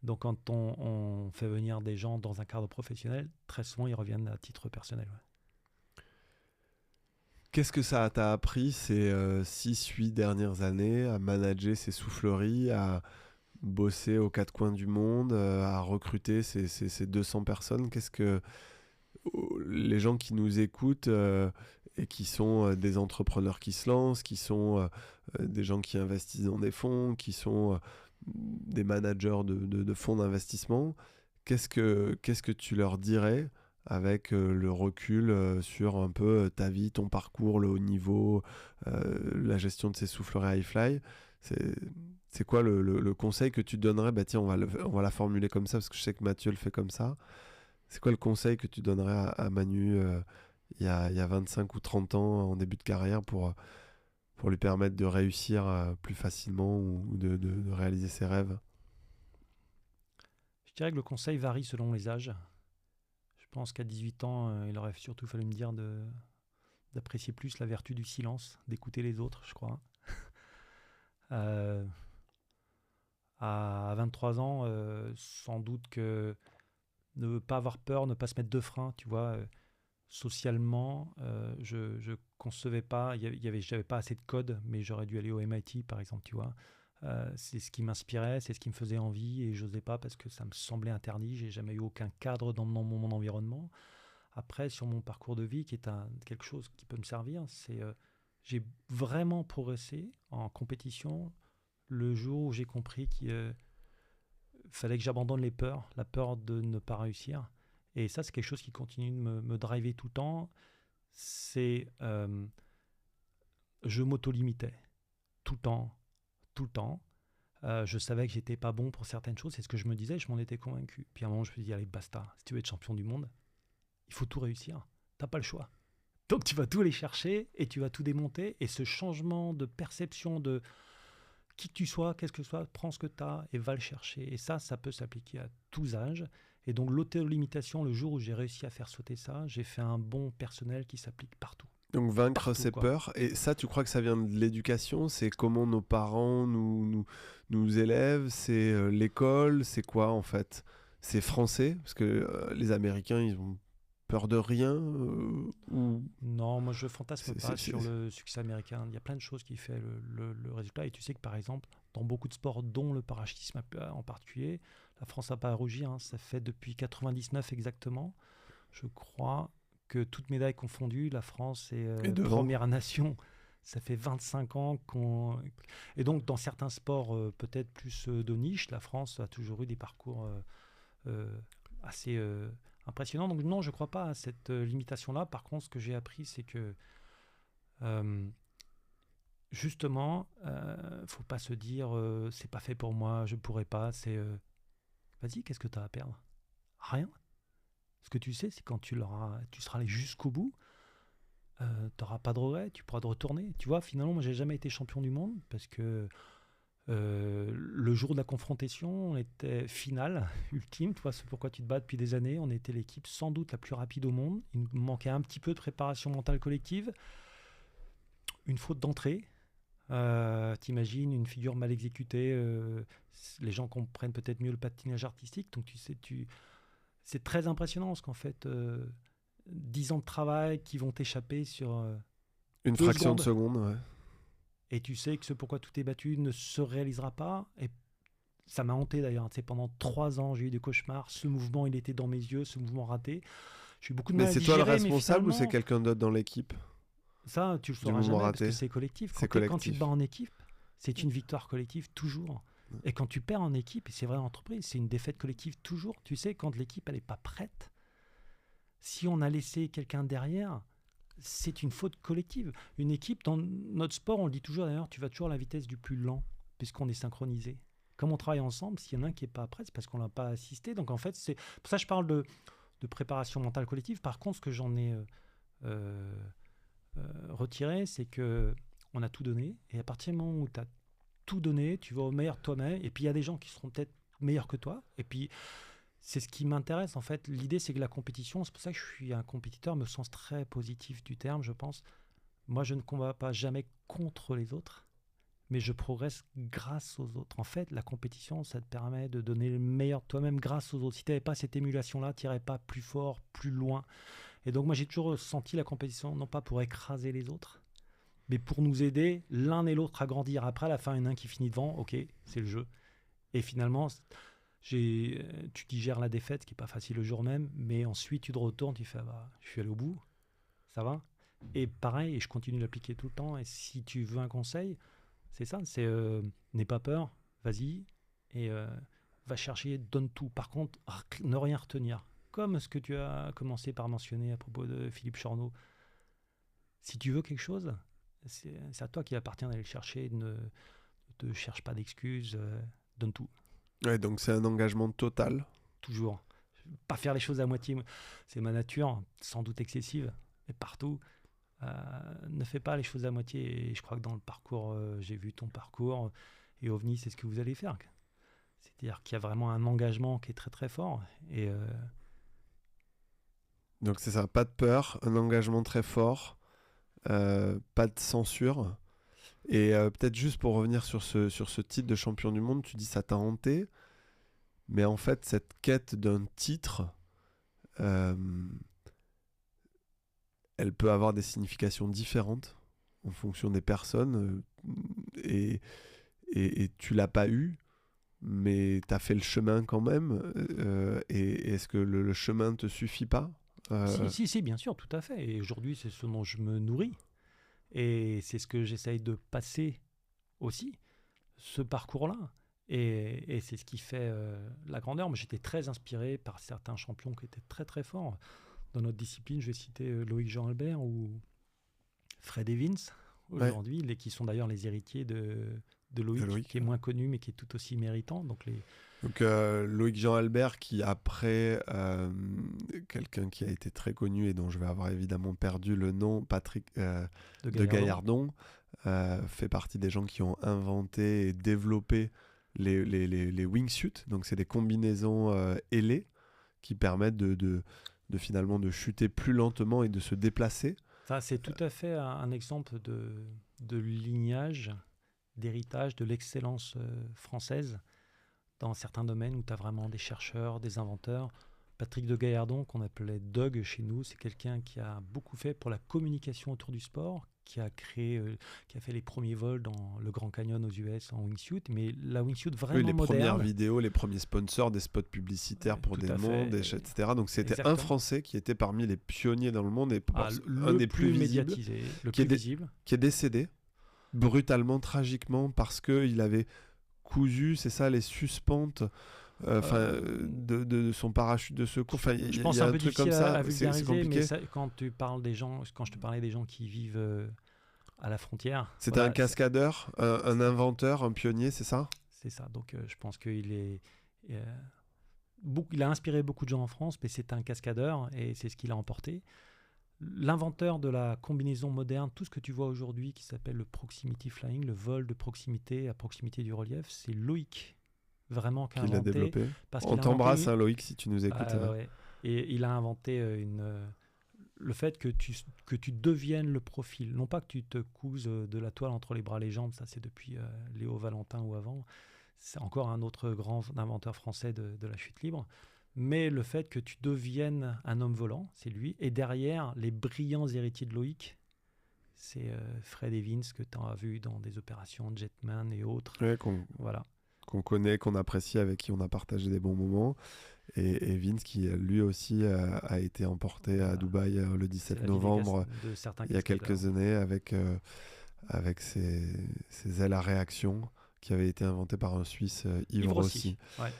Donc, quand on fait venir des gens dans un cadre professionnel, très souvent, ils reviennent à titre personnel. Ouais. Qu'est-ce que ça t'a appris ces 6-8 dernières années à manager ces souffleries, à bosser aux quatre coins du monde, à recruter ces 200 personnes? Qu'est-ce que les gens qui nous écoutent et qui sont des entrepreneurs qui se lancent, qui sont des gens qui investissent dans des fonds, qui sont des managers de fonds d'investissement, qu'est-ce que tu leur dirais avec le recul sur un peu ta vie, ton parcours, le haut niveau, la gestion de ces souffleries iFly? C'est quoi le conseil que tu donnerais? Bah tiens, on va la formuler comme ça parce que je sais que Mathieu le fait comme ça. C'est quoi le conseil que tu donnerais à Manu il y a 25 ou 30 ans en début de carrière pour lui permettre de réussir plus facilement ou de réaliser ses rêves? Je dirais que le conseil varie selon les âges. Je pense qu'à 18 ans, il aurait surtout fallu me dire d'apprécier plus la vertu du silence, d'écouter les autres, je crois. Euh, à 23 ans, sans doute que ne pas avoir peur, ne pas se mettre de frein, tu vois. Socialement, je concevais pas, j'avais pas assez de code, mais j'aurais dû aller au MIT, par exemple, tu vois. C'est ce qui m'inspirait, c'est ce qui me faisait envie, et j'osais pas parce que ça me semblait interdit. J'ai jamais eu aucun cadre dans mon environnement. Après, sur mon parcours de vie, qui est quelque chose qui peut me servir, c'est j'ai vraiment progressé en compétition le jour où j'ai compris qu'il fallait que j'abandonne les peurs, la peur de ne pas réussir. Et ça, c'est quelque chose qui continue de me driver tout le temps. C'est je m'auto-limitais tout le temps, tout le temps. Je savais que j'étais pas bon pour certaines choses, c'est ce que je me disais, je m'en étais convaincu. Puis à un moment, je me suis dit, allez, basta, si tu veux être champion du monde, il faut tout réussir. T'as pas le choix. Donc tu vas tout aller chercher et tu vas tout démonter. Et ce changement de perception de qui que tu sois, qu'est-ce que tu sois, prends ce que tu as et va le chercher. Et ça peut s'appliquer à tous âges. Et donc l'auto-limitation, le jour où j'ai réussi à faire sauter ça, j'ai fait un bond personnel qui s'applique partout. Donc vaincre Partout, ses quoi. peurs. Et ça, tu crois que ça vient de l'éducation? C'est comment nos parents nous élèvent? C'est l'école? C'est quoi en fait? C'est français? Parce que les Américains, ils ont peur de rien ou... Non, moi je fantasme c'est- pas c'est- sur c'est- le succès américain. Il y a plein de choses qui font le résultat. Et tu sais que par exemple, dans beaucoup de sports, dont le parachutisme en particulier, la France n'a pas à rougir. Ça fait depuis 99 exactement, je crois, que toutes médailles confondues, la France est Et devant? première nation. Ça fait 25 ans qu'on... Et donc dans certains sports peut-être plus de niche, la France a toujours eu des parcours assez impressionnants. Donc non, je ne crois pas à cette limitation-là. Par contre, ce que j'ai appris, c'est que euh, justement, faut pas se dire c'est pas fait pour moi, je pourrais pas. C'est vas-y, qu'est-ce que tu as à perdre? Rien. Ce que tu sais, c'est quand tu seras allé jusqu'au bout, tu n'auras pas de regrets, tu pourras te retourner. Tu vois, finalement, moi, j'ai jamais été champion du monde parce que le jour de la confrontation, on était finale, ultime. Tu vois, c'est pourquoi tu te bats depuis des années. On était l'équipe sans doute la plus rapide au monde. Il nous manquait un petit peu de préparation mentale collective. Une faute d'entrée. T'imagines une figure mal exécutée. Les gens comprennent peut-être mieux le patinage artistique. Donc tu sais, c'est très impressionnant parce qu'en fait, 10 ans de travail qui vont t'échapper sur Une 2 fraction de secondes. seconde, ouais. Et tu sais que ce pourquoi tout est battu ne se réalisera pas. Et ça m'a hanté d'ailleurs. Tu sais, pendant 3 ans, j'ai eu des cauchemars. Ce mouvement, il était dans mes yeux, ce mouvement raté. J'ai eu beaucoup de Mais mal à c'est toi le digérer, mais responsable ou c'est finalement, quelqu'un d'autre dans l'équipe ça, tu le du sauras mouvement jamais parce que raté? c'est collectif. C'est Quand tu te bats collectif. en équipe, c'est une victoire collective toujours. Et quand tu perds en équipe, et c'est vrai en entreprise, c'est une défaite collective toujours. Tu sais, quand l'équipe, elle n'est pas prête, si on a laissé quelqu'un derrière, c'est une faute collective. Une équipe, dans notre sport, on le dit toujours d'ailleurs, tu vas toujours à la vitesse du plus lent, puisqu'on est synchronisé. Comme on travaille ensemble, s'il y en a un qui n'est pas prêt, c'est parce qu'on ne l'a pas assisté. Donc en fait, c'est pour ça que je parle de préparation mentale collective. Par contre, ce que j'en ai euh, retiré, c'est que on a tout donné. Et à partir du moment où tu as tout donné, tu vas au meilleur de toi-même. Et puis il y a des gens qui seront peut-être meilleurs que toi. Et puis c'est ce qui m'intéresse en fait. L'idée, c'est que la compétition, c'est pour ça que je suis un compétiteur, me sens très positif du terme, je pense. Moi, je ne combats pas jamais contre les autres, mais je progresse grâce aux autres. En fait, la compétition, ça te permet de donner le meilleur de toi-même grâce aux autres. Si tu n'avais pas cette émulation-là, tu n'irais pas plus fort, plus loin. Et donc, moi, j'ai toujours senti la compétition, non pas pour écraser les autres, mais pour nous aider l'un et l'autre à grandir. Après, à la fin, il y en a un qui finit devant, ok, c'est le jeu. Et finalement, tu digères la défaite, ce qui n'est pas facile le jour même, mais ensuite tu te retournes, tu fais, ah bah, je suis allé au bout, ça va. Et pareil, et je continue de l'appliquer tout le temps. Et si tu veux un conseil, c'est ça, c'est n'aie pas peur, vas-y, et va chercher, donne tout. Par contre, ne rien retenir. Comme ce que tu as commencé par mentionner à propos de Philippe Chorneau. Si tu veux quelque chose, c'est à toi qu'il appartient d'aller le chercher, ne te cherche pas d'excuses, donne tout. Ouais, donc c'est un engagement total. Toujours. Pas faire les choses à moitié, c'est ma nature, sans doute excessive, mais partout. Ne fais pas les choses à moitié. Et je crois que dans le parcours, j'ai vu ton parcours, et OVNI, c'est ce que vous allez faire. C'est-à-dire qu'il y a vraiment un engagement qui est très très fort. Et Donc c'est ça, pas de peur, un engagement très fort, pas de censure. Et peut-être juste pour revenir sur ce titre de champion du monde, tu dis ça t'a hanté, mais en fait cette quête d'un titre, euh, elle peut avoir des significations différentes en fonction des personnes, et tu l'as pas eu, mais t'as fait le chemin quand même, et est-ce que le chemin te suffit pas? si, bien sûr, tout à fait. Et aujourd'hui, c'est ce dont je me nourris. Et c'est ce que j'essaye de passer aussi. ce parcours-là. Et c'est ce qui fait la grandeur. Moi, j'étais très inspiré par certains champions qui étaient très très forts. Dans notre discipline, je vais citer Loïc-Jean Albert ou Fred Evans, aujourd'hui, qui sont d'ailleurs les héritiers de Loïc, qui est moins connu, mais qui est tout aussi méritant. Donc, Loïc-Jean Albert, qui après, quelqu'un qui a été très connu et dont je vais avoir évidemment perdu le nom, Patrick de Gaillardon, fait partie des gens qui ont inventé et développé les wingsuits. Donc c'est des combinaisons ailées qui permettent de finalement de chuter plus lentement et de se déplacer. Ça, c'est tout à fait un exemple de lignage, d'héritage de l'excellence française dans certains domaines où tu as vraiment des chercheurs, des inventeurs. Patrick de Gaillardon, qu'on appelait Doug chez nous, c'est quelqu'un qui a beaucoup fait pour la communication autour du sport, qui a fait les premiers vols dans le Grand Canyon aux US en wingsuit, mais la wingsuit vraiment moderne. Les premières vidéos, les premiers sponsors, des spots publicitaires pour des mondes, etc. Donc c'était Exactement. Un Français qui était parmi les pionniers dans le monde et un des plus médiatisé, le plus visible. Qui est décédé brutalement, tragiquement, parce qu'il avait cousu, c'est ça, les suspentes de son parachute de secours. Je pense un peu difficile comme ça, à vulgariser, mais quand je te parlais des gens qui vivent à la frontière. C'était un cascadeur, un inventeur, un pionnier, c'est ça ? C'est ça, donc je pense qu'il il a inspiré beaucoup de gens en France, mais c'est un cascadeur et c'est ce qu'il a emporté. L'inventeur de la combinaison moderne, tout ce que tu vois aujourd'hui qui s'appelle le proximity flying, le vol de proximité à proximité du relief, c'est Loïc vraiment qui l'a développé. On t'embrasse, Loïc, si tu nous écoutes. Ouais. Et il a inventé le fait que tu deviennes le profil. Non pas que tu te couses de la toile entre les bras et les jambes, ça c'est depuis Léo Valentin ou avant. C'est encore un autre grand inventeur français de la chute libre. Mais le fait que tu deviennes un homme volant, c'est lui. Et derrière, les brillants héritiers de Loïc, c'est Fred Evans que tu as vu dans des opérations Jetman et autres. Ouais, qu'on connaît, qu'on apprécie, avec qui on a partagé des bons moments. Et Vince qui, lui aussi, a été emporté à Dubaï le 17 novembre, il y a quelques années, avec ses ailes à réaction qui avaient été inventées par un Suisse, Yves Rossi. Ouais.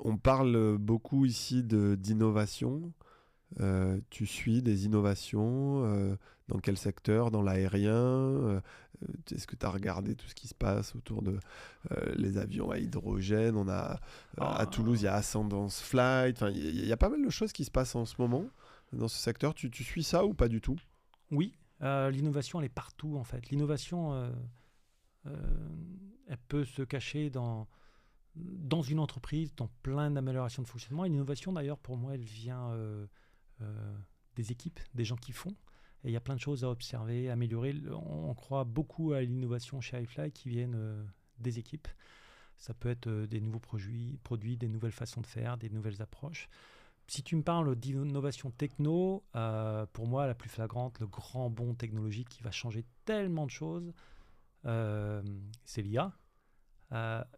On parle beaucoup ici d'innovation. Tu suis des innovations dans quel secteur ? Dans l'aérien ? Est-ce que tu as regardé tout ce qui se passe autour de les avions à hydrogène ? On a à Toulouse, il y a Ascendance Flight. Enfin, il y a pas mal de choses qui se passent en ce moment dans ce secteur. Tu suis ça ou pas du tout ? Oui, l'innovation, elle est partout en fait. L'innovation, elle peut se cacher dans une entreprise, dans plein d'améliorations de fonctionnement. Et l'innovation, d'ailleurs, pour moi, elle vient des équipes, des gens qui font. Et il y a plein de choses à observer, à améliorer. On croit beaucoup à l'innovation chez iFly qui viennent des équipes. Ça peut être des nouveaux produits, des nouvelles façons de faire, des nouvelles approches. Si tu me parles d'innovation techno, pour moi, la plus flagrante, le grand bond technologique qui va changer tellement de choses, c'est l'IA.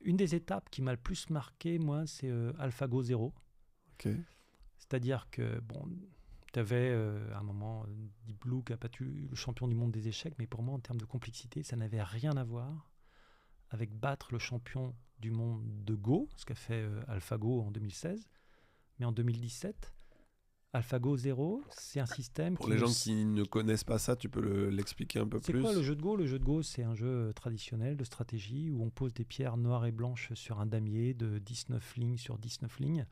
Une des étapes qui m'a le plus marqué, moi, c'est AlphaGo 0. Okay. C'est-à-dire que, tu avais à un moment Deep Blue qui a battu le champion du monde des échecs, mais pour moi, en termes de complexité, ça n'avait rien à voir avec battre le champion du monde de Go, ce qu'a fait AlphaGo en 2016. Mais en 2017, AlphaGo 0, c'est un système Pour les gens qui ne connaissent pas ça, tu peux l'expliquer un peu plus ? C'est quoi le jeu de Go ? Le jeu de Go, c'est un jeu traditionnel de stratégie où on pose des pierres noires et blanches sur un damier de 19 lignes sur 19 lignes.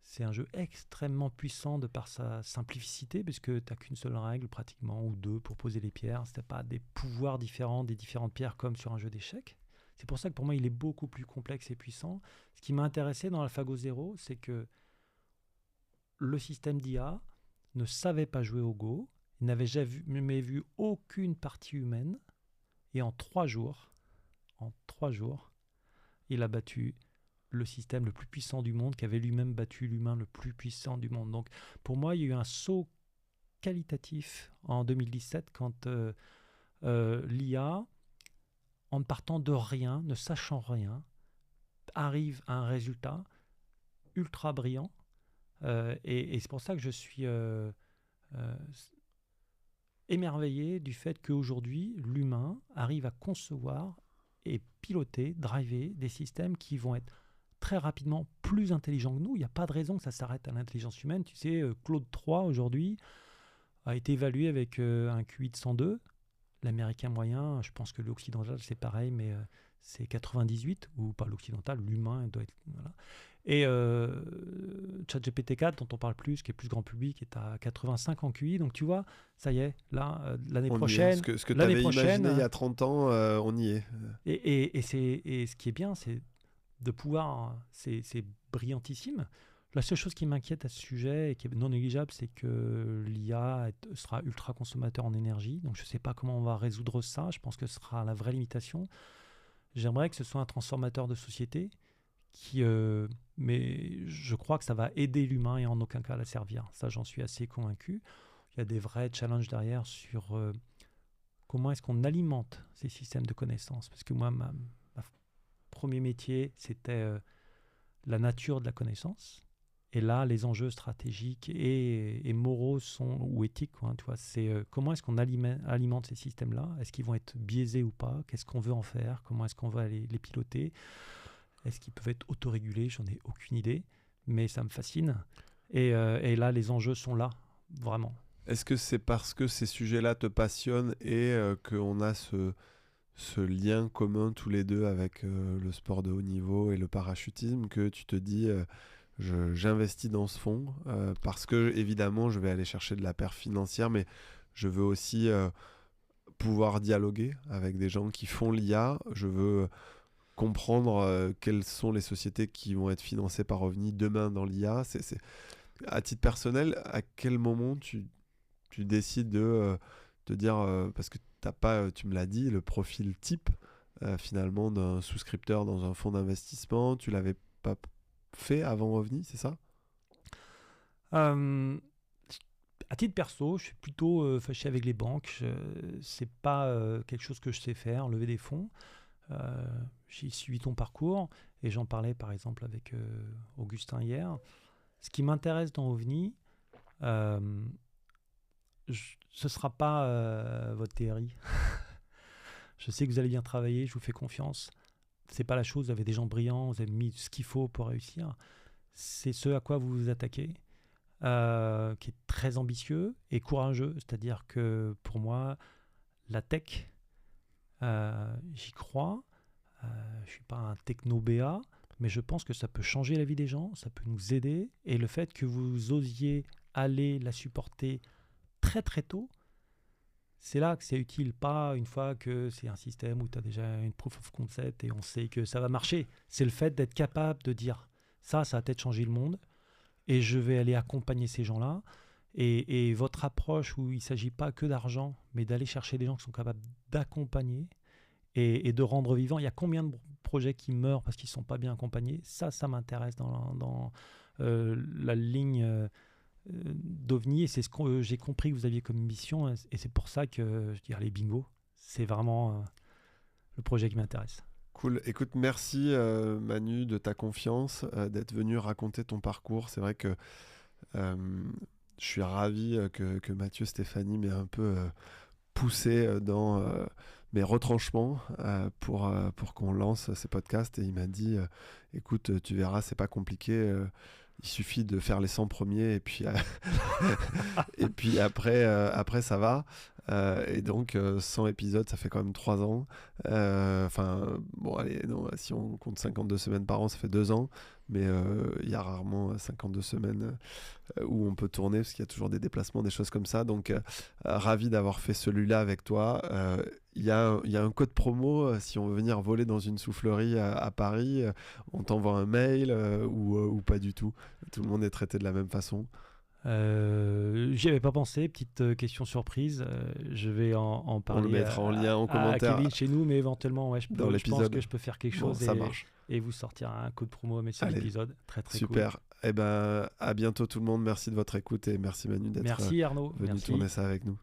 C'est un jeu extrêmement puissant de par sa simplicité, parce que tu n'as qu'une seule règle pratiquement, ou deux, pour poser les pierres. Tu n'as pas des pouvoirs différents des différentes pierres comme sur un jeu d'échecs. C'est pour ça que pour moi, il est beaucoup plus complexe et puissant. Ce qui m'a intéressé dans AlphaGo 0, c'est que le système d'IA ne savait pas jouer au Go, il n'avait jamais vu aucune partie humaine, et en 3 jours, il a battu le système le plus puissant du monde, qui avait lui-même battu l'humain le plus puissant du monde. Donc pour moi, il y a eu un saut qualitatif en 2017 quand l'IA, en ne partant de rien, ne sachant rien, arrive à un résultat ultra brillant. Et c'est pour ça que je suis émerveillé du fait qu'aujourd'hui, l'humain arrive à concevoir et piloter, driver des systèmes qui vont être très rapidement plus intelligents que nous. Il n'y a pas de raison que ça s'arrête à l'intelligence humaine. Tu sais, Claude 3 aujourd'hui a été évalué avec un QI de 102. L'américain moyen, je pense que l'occidental c'est pareil, mais c'est 98, ou pas l'occidental, l'humain doit être... Voilà. Et ChatGPT 4, dont on parle plus, qui est plus grand public, est à 85 en QI. Donc tu vois, ça y est, là, l'année prochaine... Ce que tu avais imaginé il y a 30 ans, on y est. Et ce qui est bien, c'est de pouvoir... C'est brillantissime. La seule chose qui m'inquiète à ce sujet et qui est non négligeable, c'est que l'IA sera ultra consommateur en énergie. Donc je ne sais pas comment on va résoudre ça. Je pense que ce sera la vraie limitation. J'aimerais que ce soit un transformateur de société mais je crois que ça va aider l'humain et en aucun cas la servir. Ça, j'en suis assez convaincu. Il y a des vrais challenges derrière sur comment est-ce qu'on alimente ces systèmes de connaissances. Parce que moi, ma premier métier, c'était la nature de la connaissance. Et là, les enjeux stratégiques et moraux ou éthiques, quoi, tu vois, c'est comment est-ce qu'on alimente ces systèmes-là? Est-ce qu'ils vont être biaisés ou pas? Qu'est-ce qu'on veut en faire? Comment est-ce qu'on va les piloter? Est-ce qu'ils peuvent être autorégulés? J'en ai aucune idée, mais ça me fascine. Et là, les enjeux sont là, vraiment. Est-ce que c'est parce que ces sujets-là te passionnent et qu'on a ce lien commun tous les deux avec le sport de haut niveau et le parachutisme que tu te dis j'investis dans ce fonds parce que évidemment je vais aller chercher de la perf financière, mais je veux aussi pouvoir dialoguer avec des gens qui font l'IA. Je veux comprendre quelles sont les sociétés qui vont être financées par OVNI demain dans l'IA. À titre personnel, à quel moment tu décides de te dire, parce que t'as pas, tu me l'as dit, le profil type finalement d'un souscripteur dans un fonds d'investissement, tu l'avais pas fait avant OVNI, c'est ça? À titre perso, je suis plutôt fâché avec les banques. C'est pas quelque chose que je sais faire, lever des fonds. J'ai suivi ton parcours et j'en parlais par exemple avec Augustin hier. Ce qui m'intéresse dans OVNI, ce ne sera pas votre théorie. Je sais que vous allez bien travailler, je vous fais confiance. C'est pas la chose, vous avez des gens brillants, vous avez mis ce qu'il faut pour réussir. C'est ce à quoi vous vous attaquez, qui est très ambitieux et courageux. C'est-à-dire que pour moi, la tech, j'y crois. Je ne suis pas un techno-BA, mais je pense que ça peut changer la vie des gens, ça peut nous aider. Et le fait que vous osiez aller la supporter très très tôt, c'est là que c'est utile, pas une fois que c'est un système où tu as déjà une proof of concept et on sait que ça va marcher. C'est le fait d'être capable de dire ça va peut-être changer le monde et je vais aller accompagner ces gens-là. Et votre approche où il ne s'agit pas que d'argent, mais d'aller chercher des gens qui sont capables d'accompagner et de rendre vivant. Il y a combien de projets qui meurent parce qu'ils ne sont pas bien accompagnés? Ça m'intéresse dans la ligne d'OVNI, et c'est ce que j'ai compris que vous aviez comme mission, et c'est pour ça que je dis allez bingo, c'est vraiment le projet qui m'intéresse. Cool, écoute, merci Manu de ta confiance, d'être venu raconter ton parcours. C'est vrai que je suis ravi que Mathieu Stéphanie m'ait un peu poussé dans mes retranchements pour qu'on lance ces podcasts, et il m'a dit écoute, tu verras, c'est pas compliqué, il suffit de faire les 100 premiers et puis, et puis après ça va. Et donc 100 épisodes, ça fait quand même 3 ans. Enfin, bon, allez, non, si on compte 52 semaines par an, ça fait 2 ans. Mais il y a rarement 52 semaines où on peut tourner, parce qu'il y a toujours des déplacements, des choses comme ça. Donc, ravi d'avoir fait celui-là avec toi. Il y a un code promo, si on veut venir voler dans une soufflerie à Paris, on t'envoie un mail ou pas du tout. Tout le monde est traité de la même façon. J'y avais pas pensé, petite question surprise. Je vais en parler. On le mettra en lien en commentaire. À Kevin chez nous, mais éventuellement, ouais, je pense que je peux faire quelque chose. Ça marche. Et vous sortir un code promo à sur l'épisode. Très très super. Cool. Eh ben, à bientôt tout le monde. Merci de votre écoute et merci Manu d'être Arnaud. venu tourner ça avec nous.